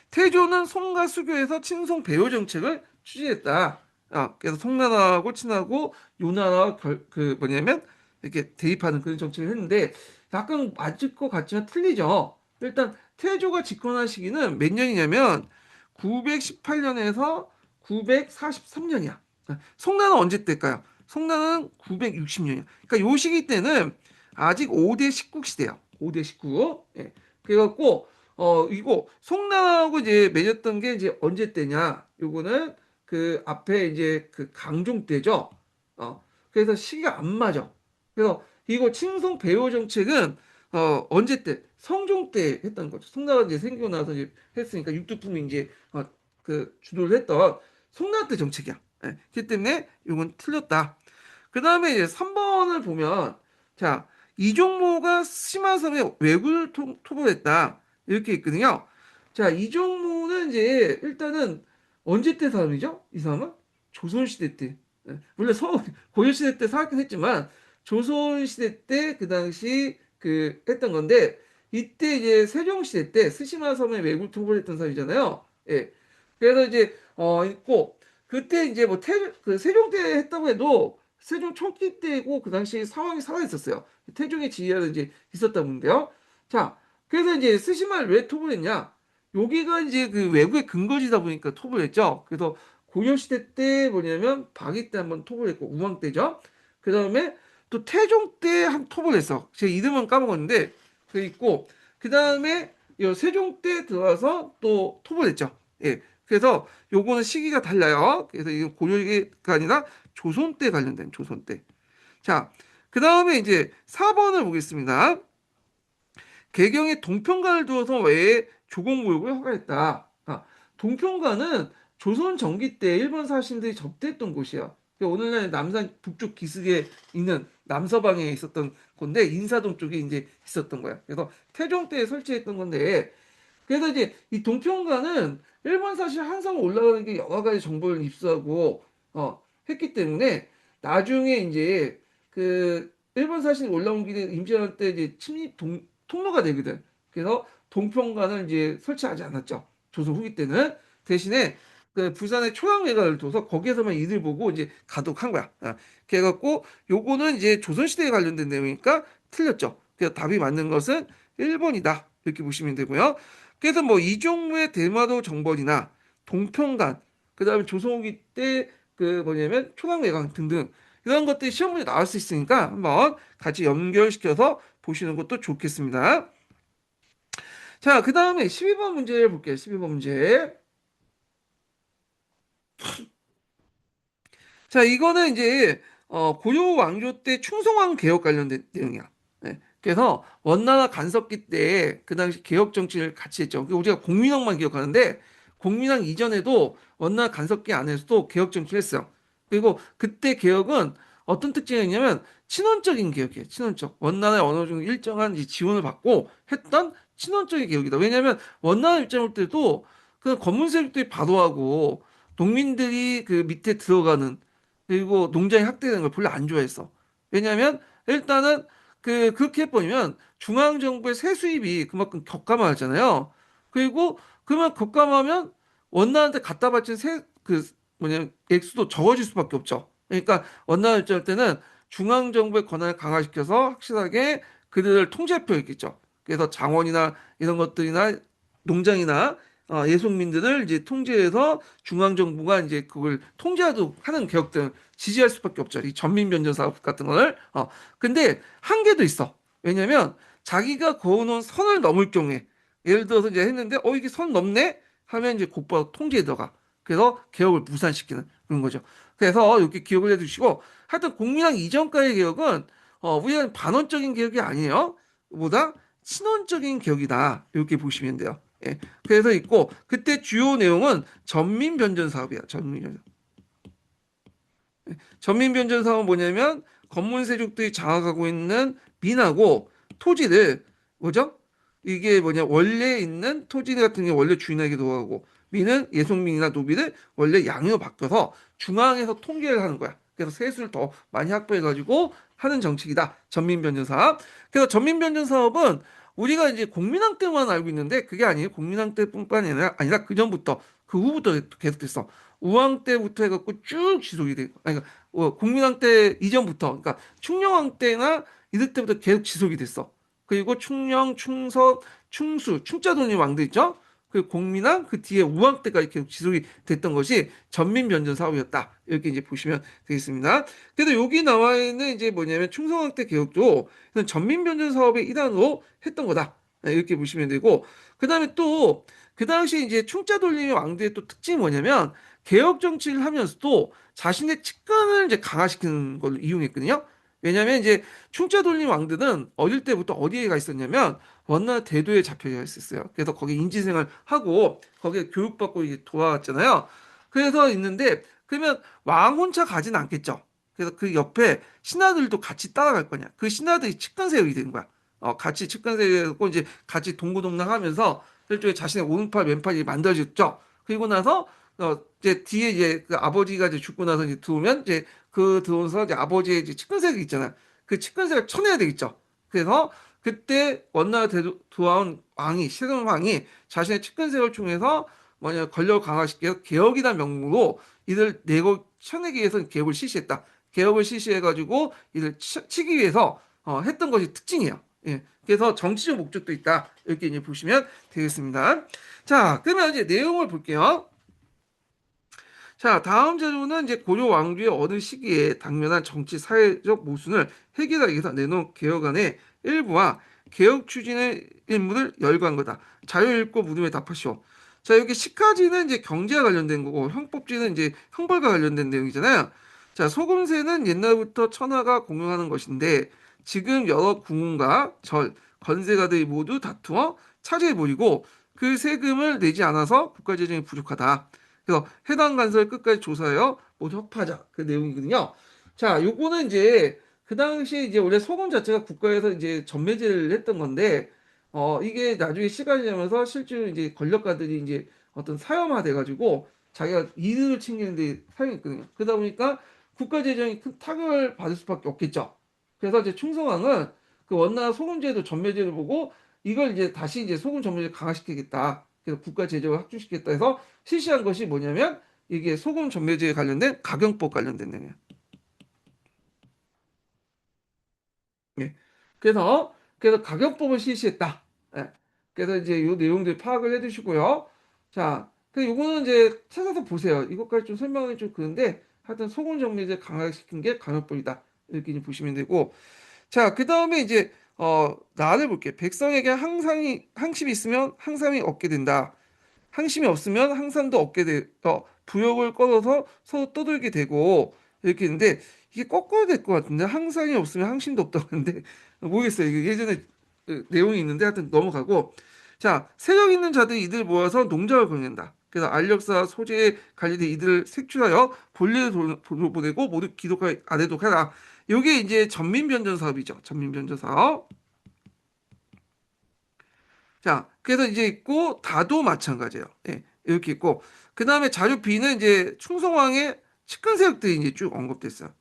Speaker 1: 태조는 송과 수교에서 친송 배후 정책을 추진했다. 그래서 송나라하고 친하고 요나라와 그 뭐냐면 이렇게 대립하는 그런 정책을 했는데 약간 맞을 것 같지만 틀리죠. 일단 태조가 집권한 시기는 몇 년이냐면 918년에서 943년이야. 송나라는 언제 때일까요? 송나라는 960년이야. 그러니까 요 시기 때는 아직 5대 19 시대야. 5대 19. 예. 그래갖고 이거 송나라하고 이제 맺었던 게 이제 언제 때냐? 요거는 그 앞에 이제 그 강종 때죠. 그래서 시기가 안 맞아. 그래서 이거 친송 배후 정책은 언제 때? 성종 때 했던 거죠. 송나라 이제 생기고 나서 이제 했으니까 육두품이 이제 그 주도를 했던 송나라 때 정책이야. 예. 그렇기 때문에 이건 틀렸다. 그 다음에 이제 3번을 보면 자 이종모가 스시마섬에 왜굴 토벌했다. 이렇게 있거든요. 자, 이종무는 이제 일단은 언제 때 사람이죠? 이 사람은 조선시대 때. 물론 고려시대 때 살았긴 했지만 조선시대 때 그 당시 그 했던 건데 이때 이제 세종시대 때 스시마 섬에 왜굴 통보했던 사람이잖아요. 예. 그래서 이제 있고 그때 이제 그 세종 때 했다고 해도 세종 초기 때고 그 당시 상황이 살아 있었어요. 태종의 지휘하에 이제 있었다고 하는데요. 자, 그래서 이제 스시마를 왜 톱을 했냐? 여기가 이제 그 외국의 근거지다 보니까 톱을 했죠. 그래서 고려시대 때 뭐냐면 박이 때 한번 톱을 했고 우왕 때죠. 그 다음에 또 태종 때 한 톱을 했어. 제 이름은 까먹었는데 그 있고 그 다음에 세종 때 들어와서 또 톱을 했죠. 예. 그래서 요거는 시기가 달라요. 그래서 이건 고려가 아니라 조선 때 관련된 조선 때. 자, 그 다음에 이제 4번을 보겠습니다. 개경에 동평관을 두어서 외에 조공무역을 허가했다. 동평관은 조선 전기 때 일본 사신들이 접대했던 곳이야. 오늘날 남산 북쪽 기슭에 있는 남서방에 있었던 건데 인사동 쪽에 이제 있었던 거야. 그래서 태종 때 설치했던 건데 그래서 이제 이 동평관은 일본 사실 한성 올라가는 게 여러 가지 정보를 입수하고 했기 때문에 나중에 이제 그 일본 사실 올라온 길에 임진왜란 때 이제 침입 통로가 되거든. 그래서 동평관을 이제 설치하지 않았죠. 조선 후기 때는 대신에 그 부산의 초양회관을 둬서 거기에서만 이들 보고 이제 가독한 거야. 그래갖고 요거는 이제 조선시대에 관련된 내용이니까 틀렸죠. 그래서 답이 맞는 것은 1번이다. 이렇게 보시면 되고요. 그래서 뭐 이종무의 대마도 정벌이나 동평관, 그다음에 조선 후기 때 그 뭐냐면 초강회관 등등 이런 것들이 시험 문제 나올 수 있으니까 한번 같이 연결시켜서 보시는 것도 좋겠습니다. 자, 그 다음에 12번 문제 볼게요. 12번 문제. 자, 이거는 이제 고려 왕조 때 충성왕 개혁 관련된 내용이야. 네. 그래서 원나라 간섭기 때 그 당시 개혁 정치를 같이 했죠. 우리가 공민왕만 기억하는데 공민왕 이전에도 원나라 간섭기 안에서도 개혁 정치를 했어요. 그리고 그때 개혁은 어떤 특징이 있냐면 친원적인 개혁이에요. 친원적. 원나라에 어느 정도 일정한 이 지원을 받고 했던 친원적인 개혁이다. 왜냐하면 원나라 입장일 때도 그 검문 세력들이 바로하고 농민들이 그 밑에 들어가는 그리고 농장이 학대되는 걸 별로 안 좋아했어. 왜냐하면 일단은 그렇게 해버리면 중앙정부의 세수입이 그만큼 격감하잖아요. 그리고 그러면 격감하면 원나라한테 갖다 바친 뭐냐 액수도 적어질 수밖에 없죠. 그러니까 원나라 입장할 때는 중앙정부의 권한을 강화시켜서 확실하게 그들을 통제할 필요가 있겠죠. 그래서 장원이나 이런 것들이나 농장이나 예속민들을 이제 통제해서 중앙정부가 이제 그걸 통제하도록 하는 개혁들을 지지할 수밖에 없죠. 이 전민변전 사업 같은 거를. 근데 한계도 있어. 왜냐면 자기가 그어놓은 선을 넘을 경우에 예를 들어서 이제 했는데 이게 선 넘네 하면 이제 곧바로 통제에 들어가. 그래서 개혁을 무산시키는 그런 거죠. 그래서 이렇게 기억을 해두시고 하여튼 공민왕 이전까지의 개혁은 우리가 반원적인 개혁이 아니에요. 보다 친원적인 개혁이다. 이렇게 보시면 돼요. 예. 그래서 있고 그때 주요 내용은 전민변전 사업이야. 전민변전. 전민변전 사업은 뭐냐면 검문세족들이 장악하고 있는 민하고 토지를 뭐죠? 이게 뭐냐 원래 있는 토지 같은 게 원래 주인에게 돌아가고 민은 예속민이나 노비를 원래 양으로 바뀌어서 중앙에서 통계를 하는 거야. 그래서 세수를 더 많이 확보해가지고 하는 정책이다. 전민변전 사업. 그래서 전민변전 사업은 우리가 이제 공민왕 때만 알고 있는데 그게 아니에요. 공민왕 때뿐만이 아니라 그 전부터 그 후부터 계속됐어. 우왕 때부터 해갖고 쭉 지속이 돼. 아니, 그러니까 공민왕 때 이전부터, 그러니까 충녕왕 때나 이럴 때부터 계속 지속이 됐어. 그리고 충녕, 충석, 충수, 충자돈이 왕들 있죠? 그 공민왕 그 뒤에 우왕 때까지 계속 지속이 됐던 것이 전민변전 사업이었다. 이렇게 이제 보시면 되겠습니다. 그래도 여기 나와 있는 이제 뭐냐면 충성왕 때 개혁도 전민변전 사업의 일환으로 했던 거다. 네, 이렇게 보시면 되고, 그 다음에 또, 그 당시 이제 충자돌림의 왕들의 또 특징이 뭐냐면, 개혁 정치를 하면서도 자신의 측근을 이제 강화시키는 걸로 이용했거든요. 왜냐하면 이제 충자돌림 왕들은 어릴 때부터 어디에 가 있었냐면 원나라 대도에 잡혀 있었어요. 그래서 거기 인지생활 하고 거기에 교육받고 이제 돌아왔잖아요. 그래서 있는데 그러면 왕 혼자 가진 않겠죠. 그래서 그 옆에 신하들도 같이 따라갈 거냐. 그 신하들이 측근세력이 된 거야. 같이 측근세력이고 이제 같이 동고동락하면서 일종의 자신의 오른팔 왼팔이 만들어졌죠. 그리고 나서 이제 뒤에 이제 그 아버지가 이제 죽고 나서 이제 들어오면 이제 그 들어오면서 이제 아버지의 이제 측근세력이 있잖아요. 그 측근세력을 쳐내야 되겠죠. 그래서 그때 원나라 들어온 왕이 실은 왕이 자신의 측근세력을 통해서 뭐냐 권력을 강화시켜서 개혁이라는 명목으로 이들 내고 쳐내기 위해서 개혁을 실시했다. 개혁을 실시해가지고 이들 치기 위해서 했던 것이 특징이에요. 예. 그래서 정치적 목적도 있다. 이렇게 이제 보시면 되겠습니다. 자, 그러면 이제 내용을 볼게요. 자, 다음 자료는 이제 고려 왕조의 어느 시기에 당면한 정치 사회적 모순을 해결하기 위해서 내놓은 개혁안의 일부와 개혁 추진의 일부를 열거한 거다. 자유 읽고 물음에 답하시오. 자, 여기 시카지는 이제 경제와 관련된 거고 형법지는 이제 형벌과 관련된 내용이잖아요. 자, 소금세는 옛날부터 천하가 공용하는 것인데 지금 여러 궁훈과 절, 건세가들이 모두 다투어 차지해버리고 그 세금을 내지 않아서 국가재정이 부족하다. 그래서 해당 간서를 끝까지 조사하여 모두 협파하자. 그 내용이거든요. 자, 요거는 이제 그 당시에 이제 원래 소금 자체가 국가에서 이제 전매제를 했던 건데, 이게 나중에 시간이 지나면서 실제로 이제 권력가들이 이제 어떤 사형화 돼가지고 자기가 이득을 챙기는데 사용했거든요. 그러다 보니까 국가 재정이 큰 타격을 받을 수밖에 없겠죠. 그래서 이제 충성왕은 그 원나라 소금제도 전매제를 보고 이걸 이제 다시 이제 소금 전매제를 강화시키겠다. 그래서 국가 재정을 확충시키겠다 해서 실시한 것이 뭐냐면 이게 소금 전매제에 관련된 가경법 관련된 내용이에요. 예. 그래서 가격법을 실시했다. 예. 그래서 이제 이 내용들 파악을 해두시고요. 자, 그 요거는 이제 찾아서 보세요. 이것까지 좀 설명이 좀 그런데 하여튼 소금 정리제 강화시킨 게 가격법이다. 이렇게 이제 보시면 되고. 자, 그 다음에 이제 나를 볼게요. 백성에게 항심이 있으면 항상이 얻게 된다. 항심이 없으면 항상도 얻게 부역을 꺼서 서로 떠들게 되고 이렇게 했는데 이게 거꾸로 될 것 같은데 항상이 없으면 항심도 없다고 하는데 모르겠어요. 이게 예전에 내용이 있는데 하여튼 넘어가고 자 세력 있는 자들이 이들 모아서 농작을 벌낸다. 그래서 알력사 소재 관리된 이들을 색출하여 본래의 돈을 보내고 모두 기록하 안 해도 하라. 요게 이제 전민변전 사업이죠. 전민변전 사업. 자, 그래서 이제 있고 다도 마찬가지예요. 예, 이렇게 있고 그 다음에 자료 B는 이제 충성왕의 측근세력들이 이제 쭉 언급됐어요.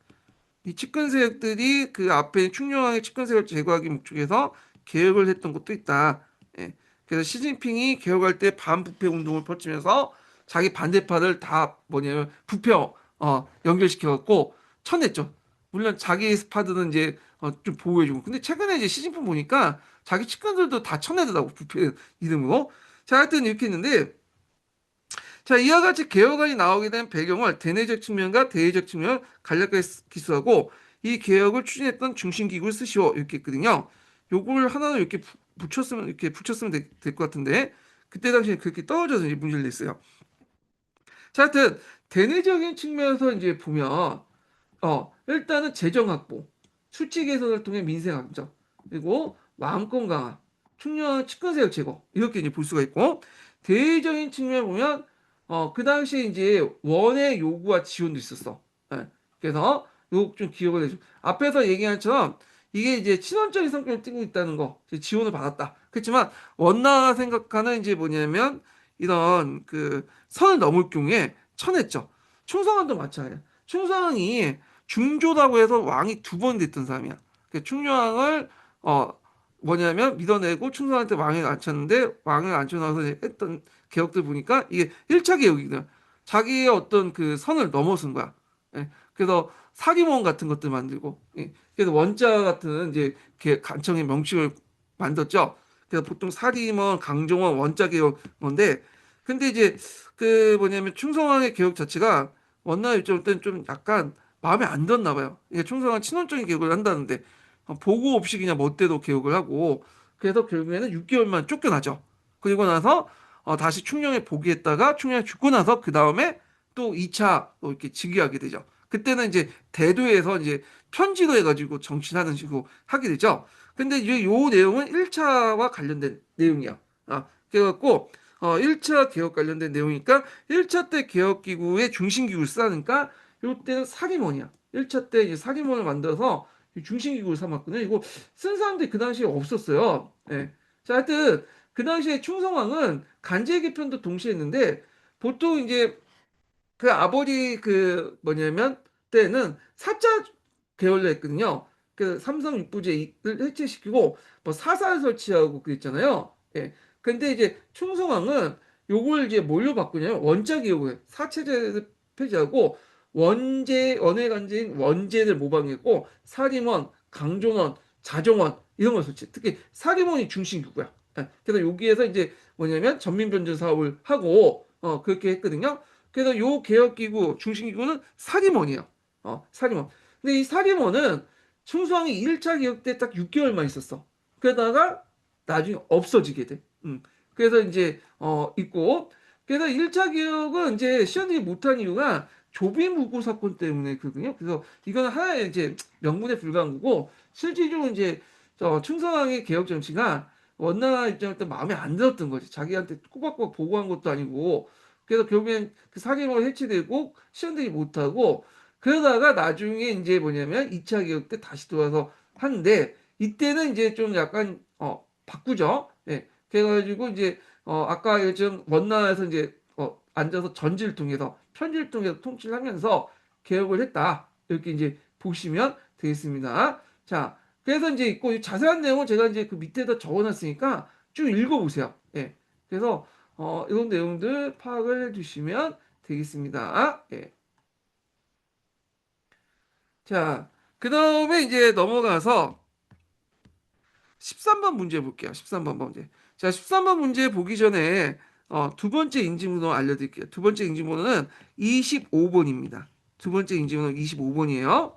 Speaker 1: 이 측근세력들이 그 앞에 충녕왕의 측근세력 제거하기 목적에서 개혁을 했던 것도 있다. 예, 그래서 시진핑이 개혁할 때 반부패 운동을 펼치면서 자기 반대파를 다 뭐냐면 부패 연결시켜갖고 쳐냈죠. 물론 자기 스파드는 이제 좀 보호해주고. 근데 최근에 이제 시진핑 보니까 자기 측근들도 다 쳐내더라고 부패 이름으로. 자, 하여튼 이렇게 했는데 자, 이와 같이 개혁안이 나오게 된 배경을 대내적 측면과 대외적 측면을 간략하게 기술하고 이 개혁을 추진했던 중심기구를 쓰시오 이렇게 했거든요. 요걸 하나는 이렇게 붙였으면 될 것 같은데 그때 당시에 그렇게 떨어져서 이제 문제를 냈어요. 자, 하여튼 대내적인 측면에서 이제 보면 일단은 재정 확보, 수치 개선을 통해 민생 안정, 그리고 마음권 강화, 청년 측근세력 제거 이렇게 이제 볼 수가 있고 대외적인 측면 보면 그 당시에 이제 원의 요구와 지원도 있었어. 예. 그래서 요거 좀 기억을 해줘. 앞에서 얘기한 것처럼 이게 이제 친원적인 성격을 띠고 있다는 거, 이제 지원을 받았다. 그렇지만 원나가 생각하는 이제 뭐냐면 이런 그 선을 넘을 경우에 쳐냈죠. 충성안도 마찬가지야. 충성이 중조라고 해서 왕이 두 번 됐던 사람이야. 그 충녕을 어 뭐냐면 밀어내고 충성한테 왕을 앉혔는데 왕을 앉혀놔서 했던 개혁들 보니까 이게 1차 개혁이거든. 자기의 어떤 그 선을 넘어선 거야. 예. 그래서 사기모험 같은 것들 만들고, 예. 그래서 원자 같은 이제 간청의 명칭을 만들었죠. 그래서 보통 사기모험, 강종원, 원자 개혁 건데, 근데 이제 그 뭐냐면 충성왕의 개혁 자체가 원나 입장일 때는 좀 약간 마음에 안 들었나 봐요. 이게 충성한 친원적인 개혁을 한다는데 보고 없이 그냥 멋대로 개혁을 하고 그래서 결국에는 6개월만 쫓겨나죠. 그리고 나서 다시 충녕에 복위했다가 충녕이 죽고 나서 그 다음에 또 2차 또 이렇게 즉위하게 되죠. 그때는 이제 대도에서 이제 편지로 해가지고 정치하는 식으로 하게 되죠. 근데 이제 요 내용은 1차와 관련된 내용이야. 그래갖고 1차 개혁 관련된 내용이니까 1차 때 개혁기구의 중심기구를 쓰니까 요때는 사기몬이야. 1차 때 이제 사기몬을 만들어서 중심기구를 삼았거든요. 이거 쓴 사람들이 그 당시에 없었어요. 예. 자, 하여튼 그 당시에 충성왕은 간제 개편도 동시에 했는데 보통 이제 그 아버지 그 뭐냐면 때는 사자 계열로 했거든요. 그 삼성 육부제를 해체시키고 뭐 사설 설치하고 그랬잖아요. 예. 근데 이제 충성왕은 요걸 이제 뭘로 바꾸냐면 원자 개혁을 사체제를 폐지하고 원외 관제인 원제를 모방했고 사림원, 강종원, 자정원 이런 걸 설치. 특히 사림원이 중심기구야. 예. 그래서 여기에서 이제 뭐냐면 전민변전 사업을 하고 그렇게 했거든요. 그래서 요 개혁기구 중심기구는 사림원이에요. 사림원. 근데 이 사림원은 충성이 1차 개혁 때 딱 6개월만 있었어. 그러다가 나중에 없어지게 돼. 그래서 이제 있고 그래서 1차 개혁은 이제 시현들이 못한 이유가 조비무구 사건 때문에 그거든요. 그래서 이거는 하나의 이제 명분에 불과한 거고 실질적으로 이제 충성왕의 개혁 정치가 원나라 입장에서 마음에 안 들었던 거지. 자기한테 꼬박꼬박 보고한 것도 아니고 그래서 결국엔 그 사기모가 해체되고 시험들이 못하고 그러다가 나중에 이제 뭐냐면 2차 개혁 때 다시 돌아서 하는데 이때는 이제 좀 약간 바꾸죠. 예. 그래가지고 이제 아까 요즘 원나라에서 이제 앉아서 전지를 통해서 편지를 통해서 통치를 하면서 개혁을 했다. 이렇게 이제 보시면 되겠습니다. 자, 그래서 이제 있고 이 자세한 내용은 제가 이제 그 밑에다 적어놨으니까 쭉 읽어보세요. 예. 그래서 이런 내용들 파악을 해주시면 되겠습니다. 예. 자, 그 다음에 이제 넘어가서 13번 문제 볼게요. 13번 문제. 자, 13번 문제 보기 전에 두 번째 인지번호 알려드릴게요. 두 번째 인지번호는 25번입니다. 두 번째 인지번호 25번이에요.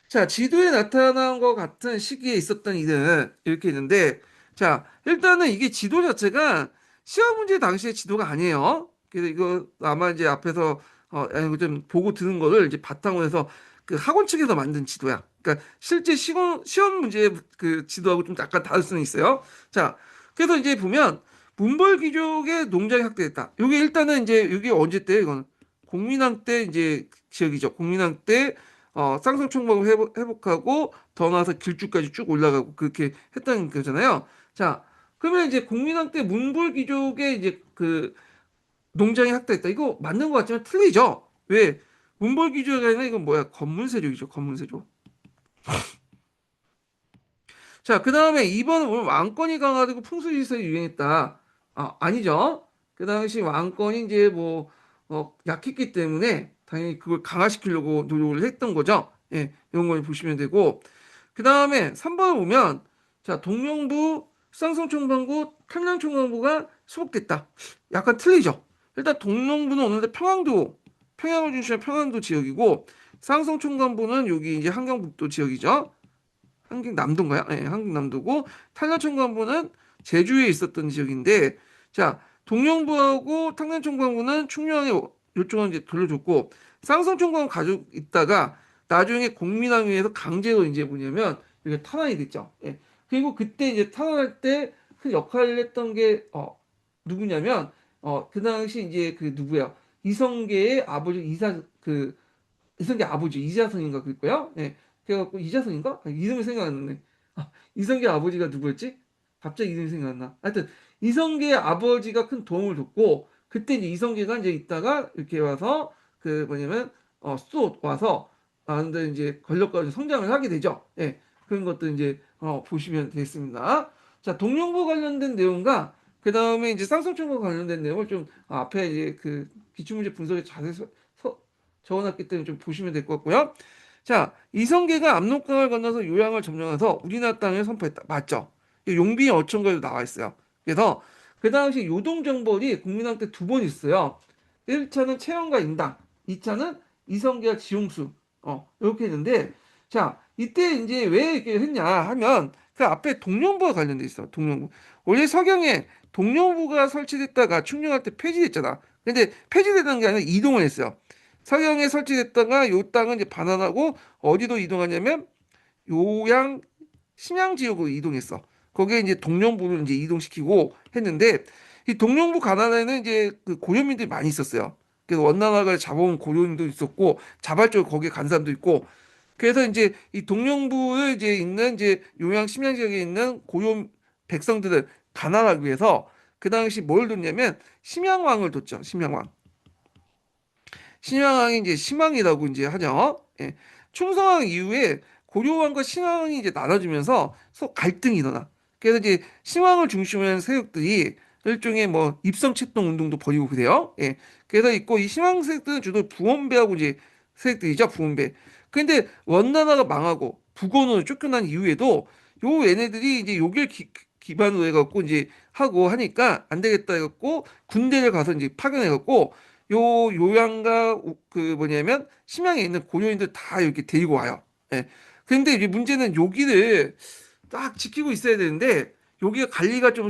Speaker 1: 자, 지도에 나타난 것 같은 시기에 있었던 일은 이렇게 있는데, 자, 일단은 이게 지도 자체가 시험 문제 당시의 지도가 아니에요. 그래서 이거 아마 이제 앞에서 이거 좀 보고 들은 거를 이제 바탕으로 해서 그 학원 측에서 만든 지도야. 그러니까 실제 시험 문제 그 지도하고 좀 약간 다를 수는 있어요. 자, 그래서 이제 보면 문벌 귀족의 농장이 확대됐다. 요게 일단은 이제 이게 언제 때 이거는 공민왕 때 이제 지역이죠. 공민왕 때 쌍성총각을 회복하고 더 나아서 길주까지 쭉 올라가고 그렇게 했다는 거잖아요. 자, 그러면 이제 공민왕 때 문벌 귀족의 이제 그 농장이 확대됐다. 이거 맞는 것 같지만 틀리죠. 왜? 문벌 귀족이 아니라 이건 뭐야? 건문세족이죠. 건문세족. 자, 그 다음에 2번은 뭐 왕권이 강화되고 풍수지리설이 유행했다. 아니죠. 그 당시 왕권이 이제 뭐, 약했기 때문에 당연히 그걸 강화시키려고 노력을 했던 거죠. 예, 이런 걸 보시면 되고. 그 다음에 3번을 보면, 자, 동령부, 쌍성총방부, 탐량총방부가 수복됐다. 약간 틀리죠. 일단 동령부는 오는데 평양을 중심한 평안도 지역이고, 쌍성총관부는 여기 이제 한경북도 지역이죠. 한경남도인가요? 네, 한경남도고 탄천광부는 제주에 있었던 지역인데 자 동령부하고 탕난청광부는 충녕에 요청을 이제 돌려줬고 쌍성총광 가지고 있다가 나중에 공민왕위에서 강제로 이제 뭐냐면 이렇게 탄환이 됐죠. 예. 그리고 그때 이제 탄환할 때 그 역할을 했던 게 누구냐면 그 당시 이제 그 누구야 이성계의 아버지 이성계 아버지 이자성인가 그럴 거야. 예. 그래갖고 이자성인가? 이름이 생각 안 나네. 이성계 아버지가 누구였지? 갑자기 이름이 생각 안 나. 하여튼 이성계의 아버지가 큰 도움을 줬고 그때 이제 이성계가 이제 있다가 이렇게 와서 그 뭐냐면 쏘 와서 근데 이제 권력까지 성장을 하게 되죠. 예. 그런 것도 이제 보시면 되겠습니다. 자, 동령부 관련된 내용과 그 다음에 이제 쌍성총과 관련된 내용을 좀 앞에 이제 그 기출문제 분석에 자세히 적어놨기 때문에 좀 보시면 될 것 같고요. 자, 이성계가 압록강을 건너서 요양을 점령해서 우리나라 땅을 선포했다. 맞죠? 용빈 어촌가에도 나와 있어요. 그래서 그 당시 요동정벌이 국민왕 때 두 번 있어요. 1차는 채영과 인당, 2차는 이성계와 지용수. 이렇게 했는데, 자, 이때 이제 왜 이렇게 했냐 하면 그 앞에 동령부가 관련돼 있어. 동령부. 원래 서경에 동령부가 설치됐다가 충녕할 때 폐지됐잖아. 근데 폐지되는 게 아니라 이동을 했어요. 서경에 설치됐다가 요 땅은 이제 반환하고 어디로 이동하냐면 요양 심양 지역으로 이동했어. 거기에 이제 동령부를 이제 이동시키고 했는데 이 동령부 가난에는 이제 그 고려민들이 많이 있었어요. 그래서 원나라가 잡아온 고려민도 있었고 자발적으로 거기에 간 사람도 있고 그래서 이제 이 동령부에 이제 있는 이제 요양 심양 지역에 있는 고려 백성들을 가난하기 위해서 그 당시 뭘 뒀냐면 심양왕을 뒀죠. 심양왕. 신왕이 이제 신왕이라고 이제 하죠. 예. 충성왕 이후에 고려왕과 신왕이 이제 나눠지면서 서 갈등이 일어나. 그래서 이제 신왕을 중심으로 한 세력들이 일종의 뭐 입성책동 운동도 벌이고 그래요. 예. 그래서 있고 이 신왕 세력들은 주로 부원배하고 이제 세력들이죠. 부원배. 근데 원나라가 망하고 북원으로 쫓겨난 이후에도 요 얘네들이 이제 요길 기반으로 해갖고 이제 하고 하니까 안 되겠다 해갖고 군대를 가서 이제 파견해갖고 요 요양가 그 뭐냐면 심양에 있는 고려인들 다 이렇게 데리고 와요. 예. 근데 이제 문제는 여기를 딱 지키고 있어야 되는데 여기가 관리가 좀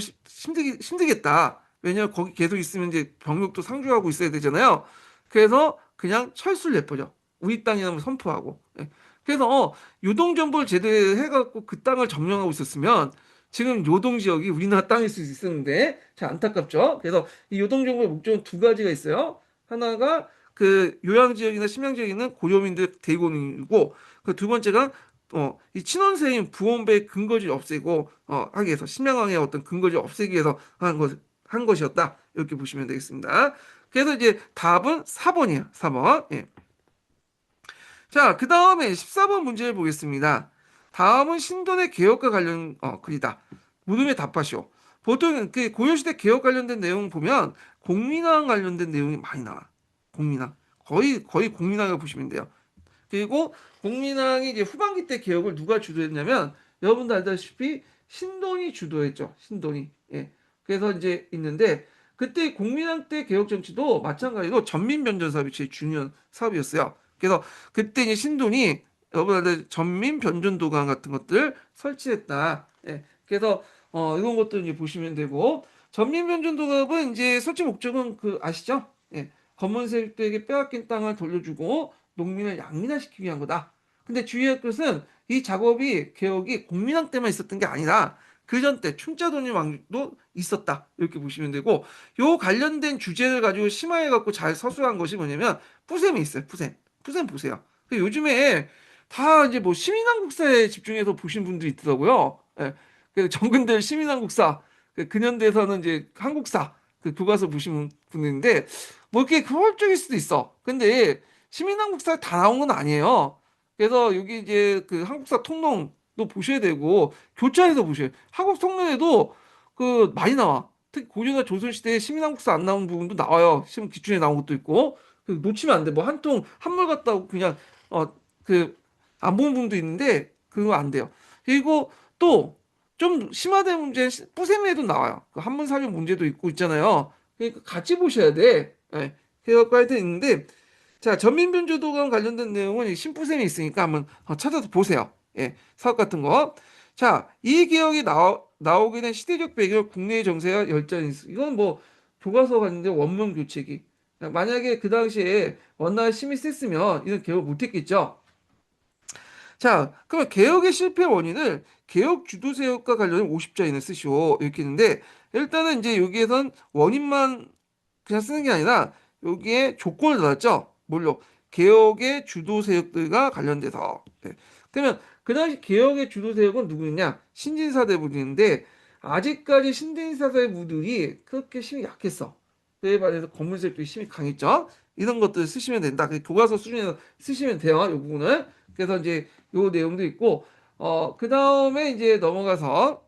Speaker 1: 힘들겠다. 왜냐면 거기 계속 있으면 이제 병력도 상주하고 있어야 되잖아요. 그래서 그냥 철수를 내버려. 우리 땅이라면 선포하고. 예. 그래서 요동정벌 제대로 해갖고 그 땅을 점령하고 있었으면 지금 요동 지역이 우리나라 땅일 수 있었는데 참 안타깝죠. 그래서 이 요동정벌 목적은 두 가지가 있어요. 하나가 그 요양 지역이나 심양 지역에 있는 고려민들 대공이고 그 두 번째가 이 친원세인 부원배 근거지를 없애고 하기 위해서 심양왕의 어떤 근거지를 없애기 위해서 한 것이었다 이렇게 보시면 되겠습니다. 그래서 이제 답은 4번이에요. 4번. 예. 자, 그 다음에 14번 문제를 보겠습니다. 다음은 신돈의 개혁과 관련 글이다. 물음에 답하시오. 보통 그 고려시대 개혁 관련된 내용 보면 공민왕 관련된 내용이 많이 나와. 공민왕. 거의 공민왕을 보시면 돼요. 그리고 공민왕이 이제 후반기 때 개혁을 누가 주도했냐면 여러분도 알다시피 신돈이 주도했죠. 신돈이. 예. 그래서 이제 있는데 그때 공민왕 때 개혁 정치도 마찬가지로 전민변전 사업이 제일 중요한 사업이었어요. 그래서 그때 이제 신돈이 여러분들 전민변전도감 같은 것들 설치했다. 예. 그래서 이런 것들 이제 보시면 되고 전민변전도감은 이제 설치 목적은 그 아시죠? 예. 검은 세력들에게 빼앗긴 땅을 돌려주고 농민을 양민화시키기 위한 거다. 근데 주의할 것은 이 작업이 개혁이 공민왕 때만 있었던 게 아니라 그전 때 충짜도님 왕도 있었다. 이렇게 보시면 되고 요 관련된 주제를 가지고 심화해 갖고 잘 서술한 것이 뭐냐면 푸셈이 있어요. 푸셈. 푸셈 보세요. 요즘에 다 이제 뭐 시민한국사에 집중해서 보신 분들이 있더라고요. 예. 그 정근들 시민한국사 그 근현대에서는 이제 한국사 그 교과서 보신 분인데 뭐 이렇게 그럴적일 수도 있어. 근데 시민한국사 다 나온 건 아니에요. 그래서 여기 이제 그 한국사 통론도 보셔야 되고 교차해서 보셔요. 한국 통론에도 그 많이 나와. 특히 고려나 조선시대에 시민한국사 안 나온 부분도 나와요. 시험 기준에 나온 것도 있고 그 놓치면 안 돼. 뭐 한 통 한물 갔다고 그냥 그 안 보는 부분도 있는데 그거 안 돼요. 그리고 또 좀 심화된 문제 뿌셈에도 나와요. 그 한문 사용 문제도 있고 있잖아요. 그러니까 같이 보셔야 돼. 예. 그래서 할때 있는데 자 전민변조도관 관련된 내용은 이 신부셈이 있으니까 한번 찾아서 보세요. 예. 사업 같은 거. 자, 이 기억이 나오게 된 시대적 배경, 국내 정세와 열전이 있어. 이건 뭐 교과서 같은데 원문 교체기. 만약에 그 당시에 원나라 힘이 셌으면 이런 개혁을 못했겠죠. 자, 그러면 개혁의 실패 원인을 개혁 주도세력과 관련된 50자 이내 쓰시오. 이렇게 있는데 일단은 이제 여기에선 원인만 그냥 쓰는 게 아니라 여기에 조건을 달았죠. 뭘로? 개혁의 주도 세력들과 관련돼서. 네. 그러면 그 당시 개혁의 주도 세력은 누구냐? 신진사대부들인데 아직까지 신진사대부들이 그렇게 힘이 약했어. 그에 반해서 건물세력도 힘이 강했죠. 이런 것들 쓰시면 된다. 그 교과서 수준에서 쓰시면 돼요. 이 부분을. 그래서 이제 요 내용도 있고 그 다음에 이제 넘어가서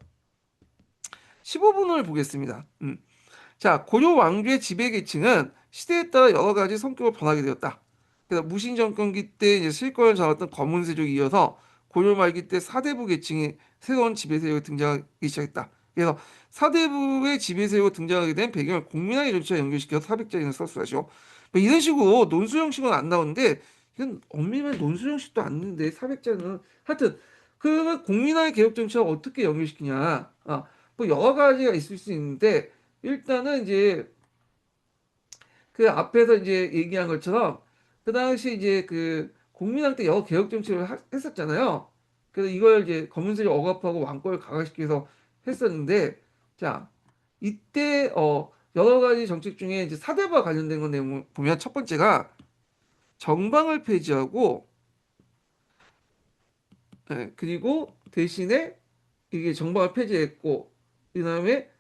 Speaker 1: 15분을 보겠습니다. 자, 고려 왕조의 지배 계층은 시대에 따라 여러 가지 성격을 변하게 되었다. 그래서 무신 정권기 때 이제 실권을 잡았던 검은 세족이 이어서 고려 말기 때 사대부 계층이 새로운 지배 세력이 등장하기 시작했다. 그래서 사대부의 지배 세력이 등장하게 된 배경을 공민왕의 정치와 연결시켜서 사백자리는 서술하시오. 뭐 이런 식으로 논술 형식은 안 나오는데 이건 엄밀한 논술 형식도 안 나는데 사백자는 하여튼 그 공민왕의 개혁 정치와 어떻게 연결시키냐. 뭐 여러 가지가 있을 수 있는데 일단은 이제 그 앞에서 이제 얘기한 것처럼 그 당시 이제 그 국민당 때 여러 개혁 정책을 했었잖아요. 그래서 이걸 이제 검은색을 억압하고 왕권을 강화시키면서 했었는데 자 이때 여러 가지 정책 중에 이제 사대부와 관련된 건 내용 보면 첫 번째가 정방을 폐지하고 그리고 대신에 이게 정방을 폐지했고 그다음에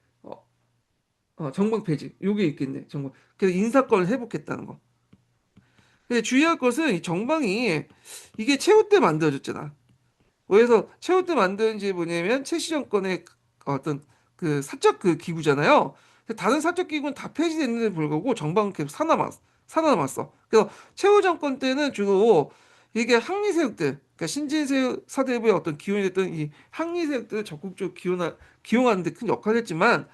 Speaker 1: 정방 폐지 요게 있겠네 정방 그래서 인사권을 회복했다는 거. 근데 주의할 것은 이 정방이 이게 최후 때 만들어졌잖아. 그래서 최후 때 만든 게 뭐냐면 최씨 정권의 어떤 그 사적 그 기구잖아요. 근데 다른 사적 기구는 다 폐지됐는데 불구하고 정방은 계속 살아남았어. 그래서 최후 정권 때는 주로 이게 항리 세력들, 그러니까 신진 사대부의 어떤 기원이 됐던 이 항리 세력들을 적극적으로 기용하는 데 큰 역할을 했지만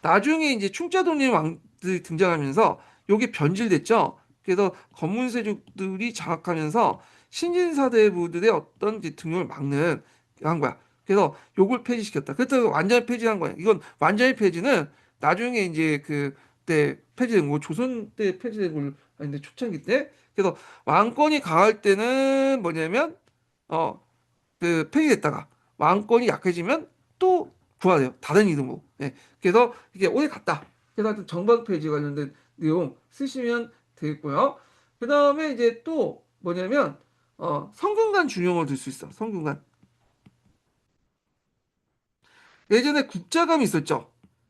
Speaker 1: 나중에 이제 충짜도님 왕들이 등장하면서 요게 변질됐죠. 그래서 검문세족들이 장악하면서 신진사대부들의 어떤 이제 등용을 막는 한 거야. 그래서 요걸 폐지시켰다. 그렇다고 완전히 폐지한 거야. 이건 완전히 폐지는 나중에 이제 그때 폐지된 거, 조선 때 폐지된 걸로 아닌데 초창기 때. 그래서 왕권이 강할 때는 뭐냐면 그 폐기됐다가 왕권이 약해지면 또 부활해요. 다른 이름으로. 네. 그래서 이게 오래 갔다. 그래서 하여튼 정방 폐지 관련된 내용 쓰시면 되겠고요. 그 다음에 이제 또 뭐냐면 성균관 중용을 들 수 있어. 성균관. 예전에 국자감이 있었죠.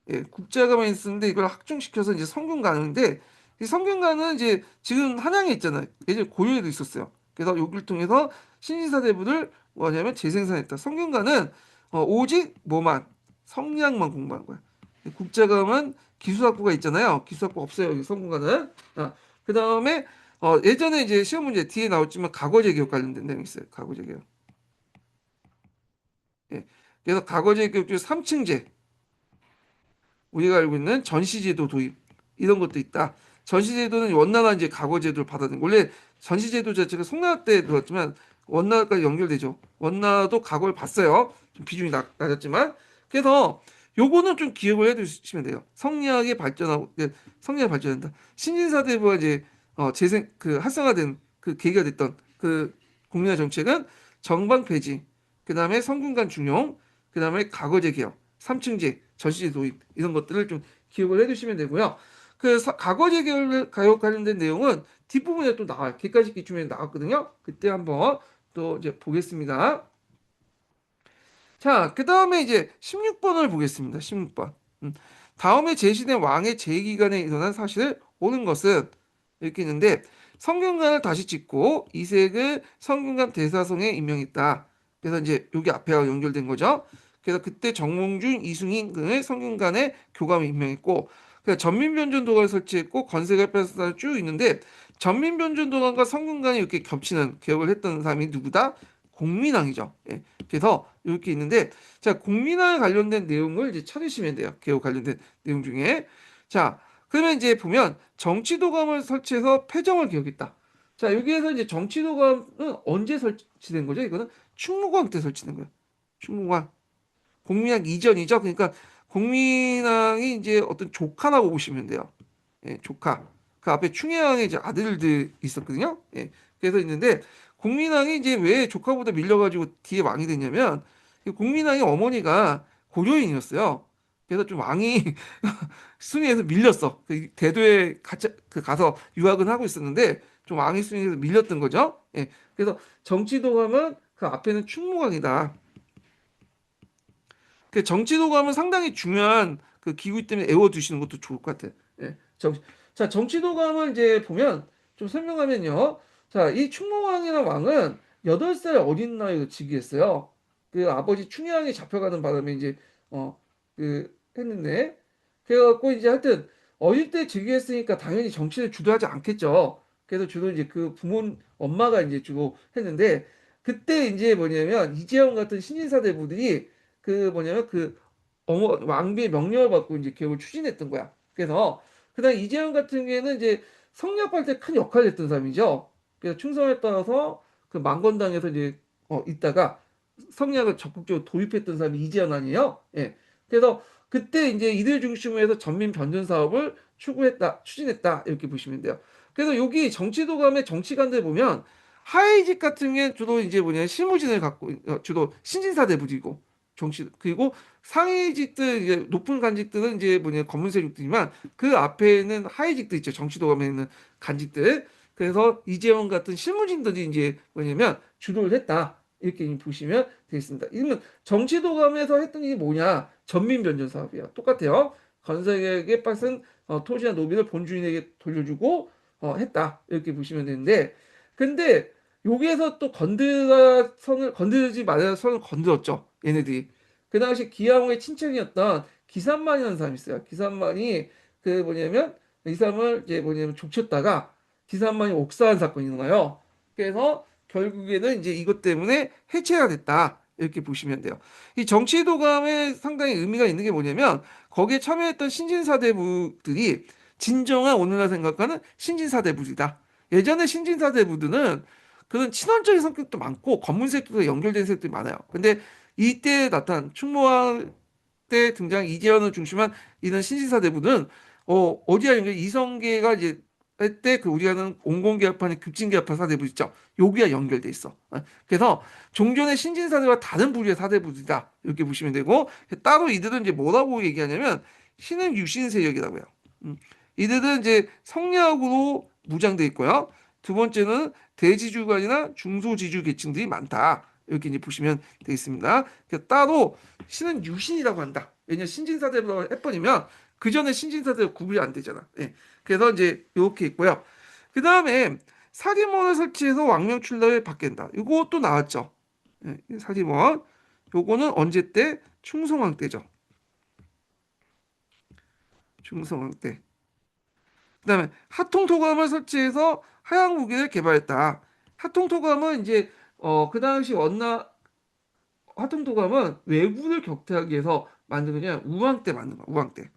Speaker 1: 예, 국자감이 있었는데 이걸 확충시켜서 이제 성균관인데 이 성균관은 이제 지금 한양에 있잖아요. 예전에 고려에도 있었어요. 그래서 여기를 통해서 신진사대부를 뭐냐면 재생산했다. 성균관은 오직 뭐만 성리학만 공부한 거야. 국자감은 기술학부가 있잖아요. 기술학부 없어요. 여기 성균관은. 그 다음에 예전에 이제 시험 문제 뒤에 나왔지만 과거제 개혁 관련된 내용이 있어요. 과거제 개혁. 예. 그래서 과거제 교육 중 3층제 우리가 알고 있는 전시제도 도입 이런 것도 있다. 전시제도는 원나라 이제 과거제도를 받아들인 원래 전시제도 자체가 송나라 때 들었지만 원나라까지 연결되죠. 원나라도 과거를 봤어요. 좀 비중이 낮았지만 그래서 요거는 좀 기억을 해두시면 돼요. 성리학이 발전하고 성리학이 발전한다. 신진사대부가 이제 재생 그 활성화된 그 계기가 됐던 그 공리화 정책은 정방 폐지, 그 다음에 성균관 중용, 그 다음에 과거제 개혁 삼층제, 전시제 도입 이런 것들을 좀 기억을 해두시면 되고요. 그 과거제 가요 관련된 내용은 뒷부분에 또 나와요. 객관식 기출문에 나왔거든요. 그때 한번 또 이제 보겠습니다. 자, 그 다음에 이제 16번을 보겠습니다. 16번. 다음에 제시된 왕의 재기간에 일어난 사실을 옳은 것은 이렇게 있는데 성균관을 다시 짓고 이색을 성균관 대사성에 임명했다. 그래서 이제 여기 앞에와 연결된 거죠. 그래서 그때 정몽준, 이승인 등을 성균관에 교감에 임명했고 그래서 전민변전도관을 설치했고 건세가 뺏어다 쭉 있는데 전민변전도관과 성균관이 이렇게 겹치는 개혁을 했던 사람이 누구다? 공민왕이죠. 예. 그래서 이렇게 있는데 자 공민왕에 관련된 내용을 이제 찾으시면 돼요. 개혁 관련된 내용 중에 자 그러면 이제 보면 정치도감을 설치해서 패정을 개혁했다. 자 여기에서 이제 정치도감은 언제 설치된 거죠? 이거는 충무광 때 설치된 거예요. 충무광 공민왕 이전이죠. 그러니까 공민왕이 이제 어떤 조카라고 보시면 돼요. 예, 조카. 그 앞에 충혜왕의 이제 아들들 있었거든요. 예, 그래서 있는데 공민왕이 이제 왜 조카보다 밀려가지고 뒤에 왕이 됐냐면 이 공민왕의 어머니가 고려인이었어요. 그래서 좀 왕이 순위에서 밀렸어. 그 대도에 가서 유학은 하고 있었는데 좀 왕의 순위에서 밀렸던 거죠. 예, 그래서 정치도 가면 그 앞에는 충무왕이다. 그 정치도감은 상당히 중요한 그 기구 때문에 애워두시는 것도 좋을 것 같아요. 예. 자, 정치도감을 이제 보면 좀 설명하면요. 자, 이 충무왕이라는 왕은 8살 어린 나이에 즉위했어요. 그 아버지 충혜왕이 잡혀가는 바람에 이제 했는데 그래갖고 이제 하여튼 어릴 때 즉위했으니까 당연히 정치를 주도하지 않겠죠. 그래서 주로 이제 그 부모 엄마가 이제 주로 했는데 그때 이제 뭐냐면 이재용 같은 신인사대부들이 그 뭐냐면 그 왕비의 명령을 받고 이제 개혁을 추진했던 거야. 그래서 그다음 이재용 같은 경우에는 이제 성리학할 때 큰 역할을 했던 사람이죠. 그래서 충성에 따라서 그 망건당에서 이제 있다가 성리학을 적극적으로 도입했던 사람이 이재용 아니에요. 예. 그래서 그때 이제 이들 중심으로 해서 전민 변전 사업을 추진했다 이렇게 보시면 돼요. 그래서 여기 정치도감의 정치관들 보면 하이직 같은 게 주로 이제 뭐냐 실무진을 갖고 주로 신진사대부지고 정치 그리고 상위직들 이제 높은 간직들은 이제 뭐냐 검은색직들이지만 그 앞에는 하위직들 있죠. 정치도감에 있는 간직들. 그래서 이재원 같은 실무진들이 이제 뭐냐면 주도를 했다. 이렇게 보시면 되겠습니다. 이러면 정치도감에서 했던 게 뭐냐? 전민변전 사업이에요. 똑같아요. 건설에게 빻은 토지나 노비를 본주인에게 돌려주고 했다. 이렇게 보시면 되는데 근데 여기에서 또 건들지 말아야 선을 건들었죠. 얘네들이. 그 당시 기양호의 친척이었던 기산만이라는 사람이 있어요. 기산만이 그 뭐냐면 이 사람을 이제 뭐냐면 족쳤다가 기산만이 옥사한 사건이 일어나요. 그래서 결국에는 이제 이것 때문에 해체가 됐다. 이렇게 보시면 돼요. 이 정치도감에 상당히 의미가 있는 게 뭐냐면 거기에 참여했던 신진사대부들이 진정한 오늘날 생각하는 신진사대부들이다. 예전에 신진사대부들은 그런 친원적인 성격도 많고 검문색도 연결된 색들이 많아요. 근데 이때 나타난 충무왕 때 등장 이재현을 중심한 이런 신진사대부는 어디야 연결 이성계가 이제 때 그 우리가 하는 온건계합판의 급진계합판 사대부 있죠. 여기와 연결돼 있어. 그래서 종전의 신진사대와 다른 부류의 사대부들이다. 이렇게 보시면 되고 따로 이들은 이제 뭐라고 얘기하냐면 신은 유신 세력이라고요. 이들은 이제 성리학으로 무장돼 있고요. 두 번째는 대지주관이나 중소지주 계층들이 많다. 이렇게 이제 보시면 되겠습니다. 따로 신은 유신이라고 한다. 왜냐면 신진사대로 해버리면 그 전에 신진사대로 구분이 안 되잖아. 예. 그래서 이제 이렇게 있고요. 그 다음에 사기문을 설치해서 왕명 출납을 받겠다. 이것도 나왔죠. 예. 사기문. 요거는 언제 때? 충성왕 때죠. 충성왕 때. 그다음에 하통토감을 설치해서 하양 무기를 개발했다. 하통토감은 이제 그 당시 하통토감은 왜구를 격퇴하기 위해서 만든 거냐 우왕 때 만든 거야. 우왕 때.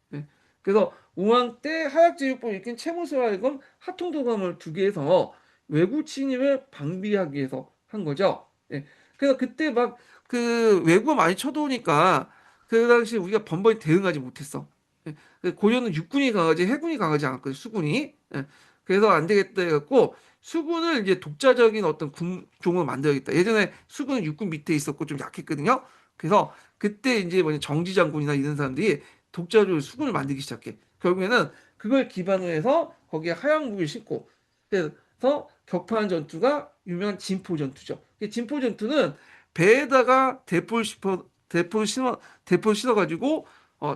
Speaker 1: 네. 그래서 우왕 때 하약제육법 일으킨 채무수하여금 하통도감을 두게 해서 외구 침입을 방비하기 위해서 한 거죠. 예. 그래서 그때 막 그 외구가 많이 쳐들어오니까 그 당시 우리가 번번이 대응하지 못했어. 예. 그 고려는 육군이 강하지 해군이 강하지 않았거든 수군이. 예. 그래서 안 되겠다 해갖고 수군을 이제 독자적인 어떤 군종으로 만들어야겠다. 예전에 수군은 육군 밑에 있었고 좀 약했거든요. 그래서 그때 이제 뭐냐 정지 장군이나 이런 사람들이 독자적으로 수군을 만들기 시작해. 결국에는 그걸 기반으로 해서 거기에 하얀 무기를 싣고 그래서 격파한 전투가 유명한 진포 전투죠. 이 진포 전투는 배에다가 대포를 실어가지고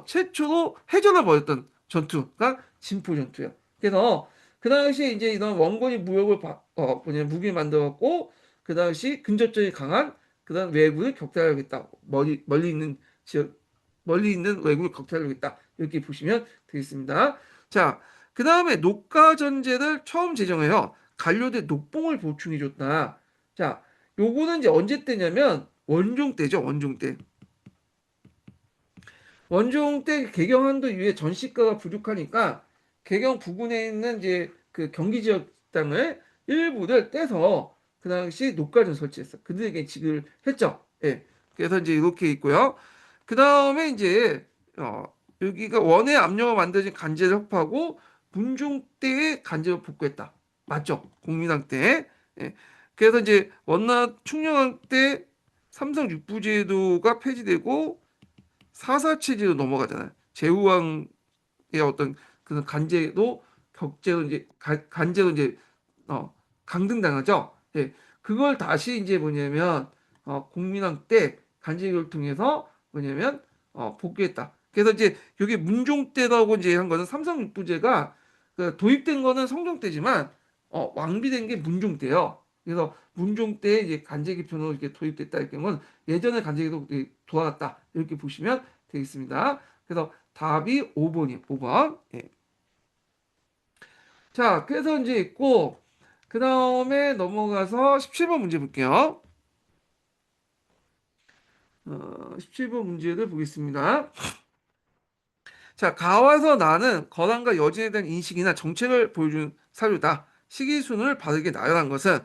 Speaker 1: 최초로 해전을 벌였던 전투가 진포 전투예요. 그래서 그 당시에 이제 이런 원건이 무기를 만들었고 그 당시 근접전이 강한 그다음 왜군을 격퇴하겠다. 지역 멀리 있는 왜군을 격퇴하겠다. 이렇게 보시면 되겠습니다. 자, 그 다음에 녹가전제를 처음 제정해요. 간료대 녹봉을 보충해줬다. 자, 요거는 이제 언제 때냐면 원종 때죠. 원종 때. 원종 때 개경한도 이후에 전시가가 부족하니까 개경 부근에 있는 이제 그 경기 지역 땅을 일부를 떼서 그 당시 녹가전 설치했어. 그들에게 지급을 했죠. 예. 그래서 이제 이렇게 있고요. 그 다음에 이제 여기가 원의 압력을 만들어진 간제를 협파하고 문종 때의 간제를 복구했다. 맞죠? 공민왕 때. 예. 그래서 이제 원나 충녕왕 때 삼성 육부제도가 폐지되고 사사체제로 넘어가잖아요. 제후왕의 어떤 그 간제도 격제로 이제 간제로 이제 어, 강등당하죠. 예, 그걸 다시 이제 뭐냐면 공민왕 때 간제를 통해서 뭐냐면 복귀했다. 그래서 이제 여기 문종 때라고 이제 한 거는 삼성육부제가 그 도입된 거는 성종 때지만 왕비된 게 문종 때요. 그래서 문종 때 이제 간제 개편으로 이렇게 도입됐다 이렇게 건 예전에 간제도 돌아갔다 이렇게 보시면 되겠습니다. 그래서 답이 5번이에요. 5번. 예. 자, 그래서 이제 있고 그 다음에 넘어가서 17번 문제 볼게요. 17번 문제를 보겠습니다. 자, 가와서 나는 거란과 여진에 대한 인식이나 정책을 보여준 사료다. 식이순을 바르게 나열한 것은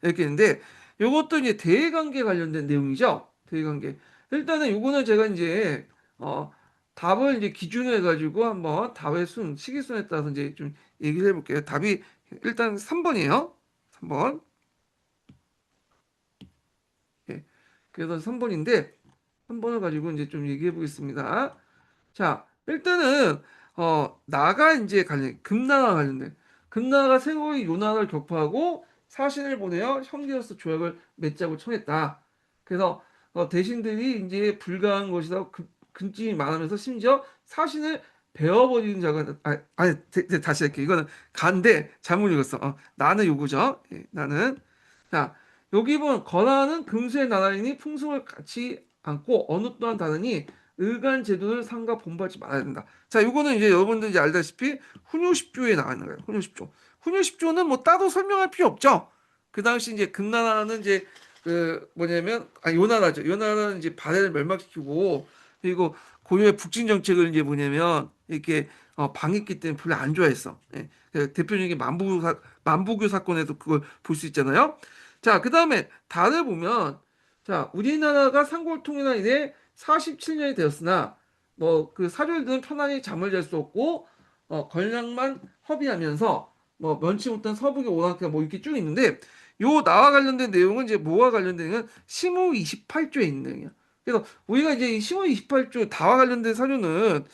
Speaker 1: 이렇게 있는데 이것도 이제 대외관계 관련된 내용이죠. 대외관계. 일단은 요거는 제가 이제 답을 이제 기준으로 해가지고 한번 답의 순, 식이순에 따라서 이제 좀 얘기를 해볼게요. 답이 일단 3번이에요. 3번. 예. 그래서 3번인데 3번을 가지고 이제 좀 얘기해 보겠습니다. 자, 일단은 나가 이제 금나라 관련된 금나라가 세고의 요나를 격파하고 사신을 보내어 형제로서 조약을 맺자고 청했다. 그래서 대신들이 이제 불가한 것이라고 근심이 많으면서 심지어 사신을 베어버리는 자가 아니 다시 할게 이거는 간데 잘못 읽었어. 나는 요거죠. 예, 나는 자 여기 보면 건하는 금수의 나라이니 풍속을 갖지 않고 어느 또한 다르니 의관 제도를 상가 본받지 말아야 된다. 자, 요거는 이제 여러분들 이제 알다시피 훈요 10조에 나와 있는 거예요. 훈요 10조. 훈요 10조는 뭐 따로 설명할 필요 없죠. 그 당시 이제 금나라는 이제 그 뭐냐면 요나라죠. 요나라는 이제 바레를 멸망시키고 그리고 고려의 북진 정책을 이제 뭐냐면 이렇게 방했기 때문에 별로 안 좋아했어. 예. 그 대표적인 만부교 사건에도 그걸 볼 수 있잖아요. 자, 그다음에 달을 보면 자, 우리나라가 상골 통일한 이래 47년이 되었으나 뭐 그 사료들은 편안히 잠을 잘 수 없고 권력만 허비하면서 뭐 면치 못한 서북의 오랑캐 뭐 이렇게 쭉 있는데 요 나와 관련된 내용은 이제 뭐와 관련된 내용은 심호 28조에 있는 내용이야. 그래서 우리가 이제 이 심호 28조 다와 관련된 사료는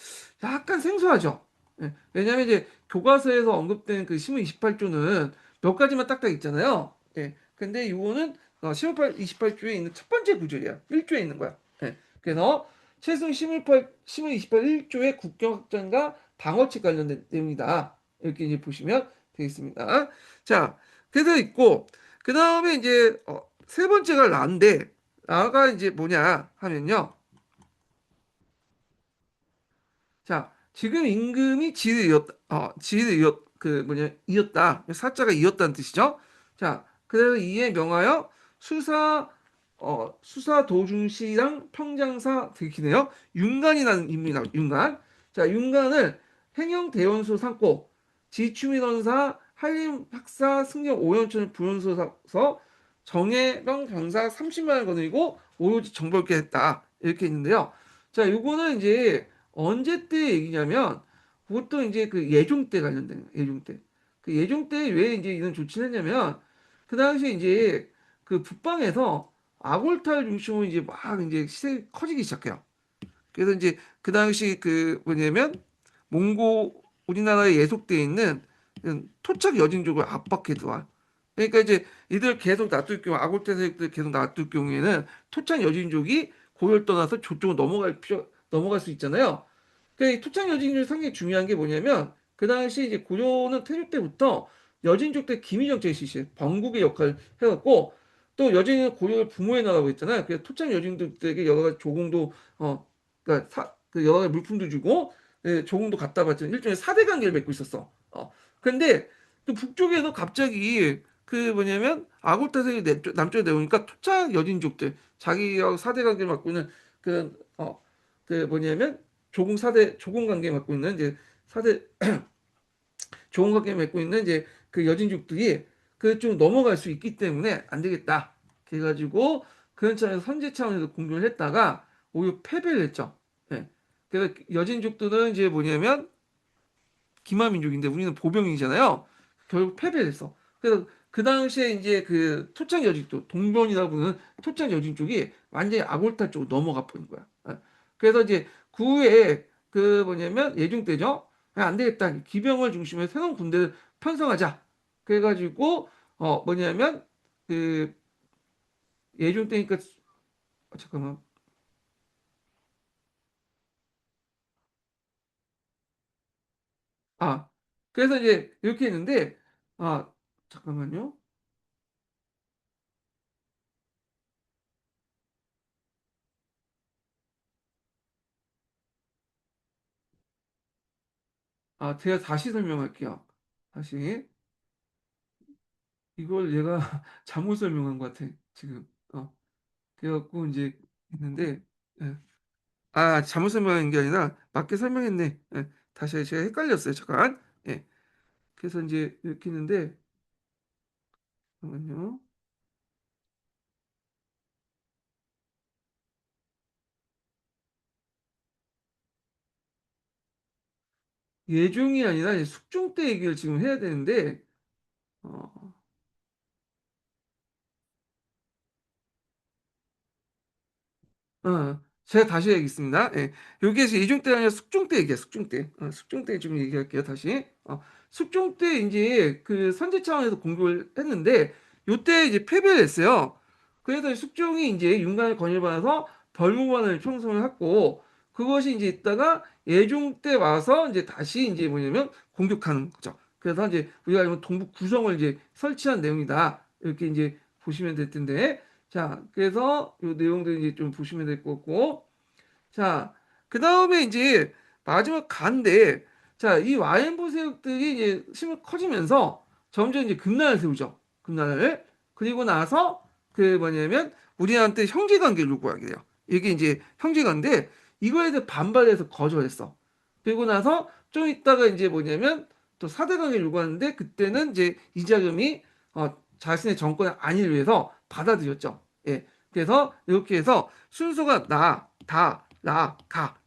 Speaker 1: 약간 생소하죠. 예. 왜냐하면 이제 교과서에서 언급된 그 심호 28조는 몇 가지만 딱딱 있잖아요. 예. 근데 이거는 심호 28조에 있는 첫 번째 구절이야. 1조에 있는 거야. 예. 그래서 최승 심의 28 1조의 국경 확장과 방어책 관련된 내용이다. 이렇게 이제 보시면 되겠습니다. 자, 그래서 있고 그 다음에 이제 세 번째가 라인데 라가 이제 뭐냐 하면요. 자, 지금 임금이 이었다. 사자가 이었다는 뜻이죠. 자, 그래서 이에 명하여 수사 도중시랑 평장사 들키네요. 윤관이라는 인물이 나와요. 윤관. 자, 윤관을 행영대원소 삼고 지추민원사 한림 학사 승려 오연천을 부연소 사서 정예병 병사 30만 원 거느리고 오로지 정벌게 했다. 이렇게 있는데요. 자, 요거는 이제 언제 때 얘기냐면 보통 이제 그 예종 때 관련된 거예요. 예종 때. 그 예종 때 왜 이제 이런 조치를 했냐면 그 당시에 이제 그 북방에서 아골타를 중심으로 이제 막 이제 시설이 커지기 시작해요. 그래서 이제 그 당시 그 뭐냐면 우리나라에 예속돼 있는 토착 여진족을 압박해 둬. 그러니까 이제 이들 계속 놔둘 경우 아골타 세력들 계속 놔둘 경우에는 토착 여진족이 고려를 떠나서 저쪽으로 넘어갈 수 있잖아요. 그이 토착 여진족이 상당히 중요한 게 뭐냐면 그 당시 이제 고려는 태조 때부터 여진족 때 기미정책 실시 번국의 역할을 해왔고 또 여진은 고려를 부모의 나라고 했잖아요. 그래서 토착 여진족들에게 여러 가지 조공도 그러니까 그 여러 가지 물품도 주고 조공도 갖다 바치는 일종의 사대 관계를 맺고 있었어. 근데 또 북쪽에서 갑자기 그 뭐냐면 아골타색이 남쪽에 내오니까 토착 여진족들 자기하고 사대 관계를 맡고 있는 그 뭐냐면 조공 관계 맡고 있는 이제 사대 조공 관계 맺고 있는 이제 그 여진족들이 그 좀 넘어갈 수 있기 때문에 안 되겠다. 그래가지고 그런 차원에서 선제 차원에서 공격을 했다가 오히려 패배를 했죠. 예. 그래서 여진족들은 이제 뭐냐면 기마민족인데 우리는 보병이잖아요. 결국 패배를 했어. 그래서 그 당시에 이제 그 토착 여진족, 동변이라고 부르는 토착 여진 쪽이 완전히 아골타 쪽으로 넘어가 버린 거야. 그래서 이제 그 후에 그 뭐냐면 예종 때죠. 안 되겠다. 기병을 중심으로 새로운 군대를 편성하자. 그래가지고 뭐냐면 그 예종 때니까 잠깐만. 아 그래서 이제 이렇게 했는데 아 잠깐만요. 제가 다시 설명할게요. 다시. 이걸 얘가 잘못 설명한 것 같아, 지금. 그래갖고 이제 했는데, 예. 잘못 설명한 게 아니라 맞게 설명했네. 예. 다시 제가 헷갈렸어요, 잠깐. 예. 그래서 이제 이렇게 했는데, 잠깐만요. 예중이 아니라 이제 숙종 때 얘기를 지금 해야 되는데, 어, 제가 다시 얘기했습니다. 예. 여기에서 이중 때 아니라 숙종 때 얘기해, 숙종 때. 숙종 때 좀 얘기할게요, 다시. 숙종 때 이제 그 선제 차원에서 공격을 했는데, 요때 이제 패배를 했어요. 그래서 숙종이 이제 윤관의 건의를 받아서 벌무관을 총성을 했고, 그것이 이제 있다가 예종 때 와서 이제 다시 이제 뭐냐면 공격하는 거죠. 그래서 이제 우리가 알면 동북 구성을 이제 설치한 내용이다. 이렇게 이제 보시면 될 텐데, 자, 그래서 이 내용들 이제 좀 보시면 될 것 같고, 자, 그 다음에 이제 마지막 간데, 자, 이 와인부 세력들이 이제 힘을 커지면서 점점 이제 금나라를 세우죠. 금나라를. 그리고 나서 그 뭐냐면 우리한테 형제관계를 요구하게 돼요. 이게 이제 형제관계 이거에 대해 반발해서 거절했어. 그리고 나서 좀 있다가 이제 뭐냐면 또 사대강을 요구하는데 그때는 이제 이자금이 자신의 정권의 안위를 위해서 받아들였죠. 예. 그래서 이렇게 해서 순서가 가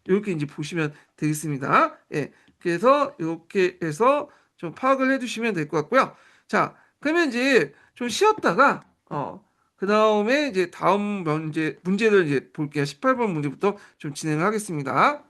Speaker 1: 이렇게 이제 보시면 되겠습니다. 예. 그래서 이렇게 해서 좀 파악을 해두시면 될 것 같고요. 자, 그러면 이제 좀 쉬었다가 그 다음에 이제 다음 문제를 이제 볼게요. 18번 문제부터 좀 진행을 하겠습니다.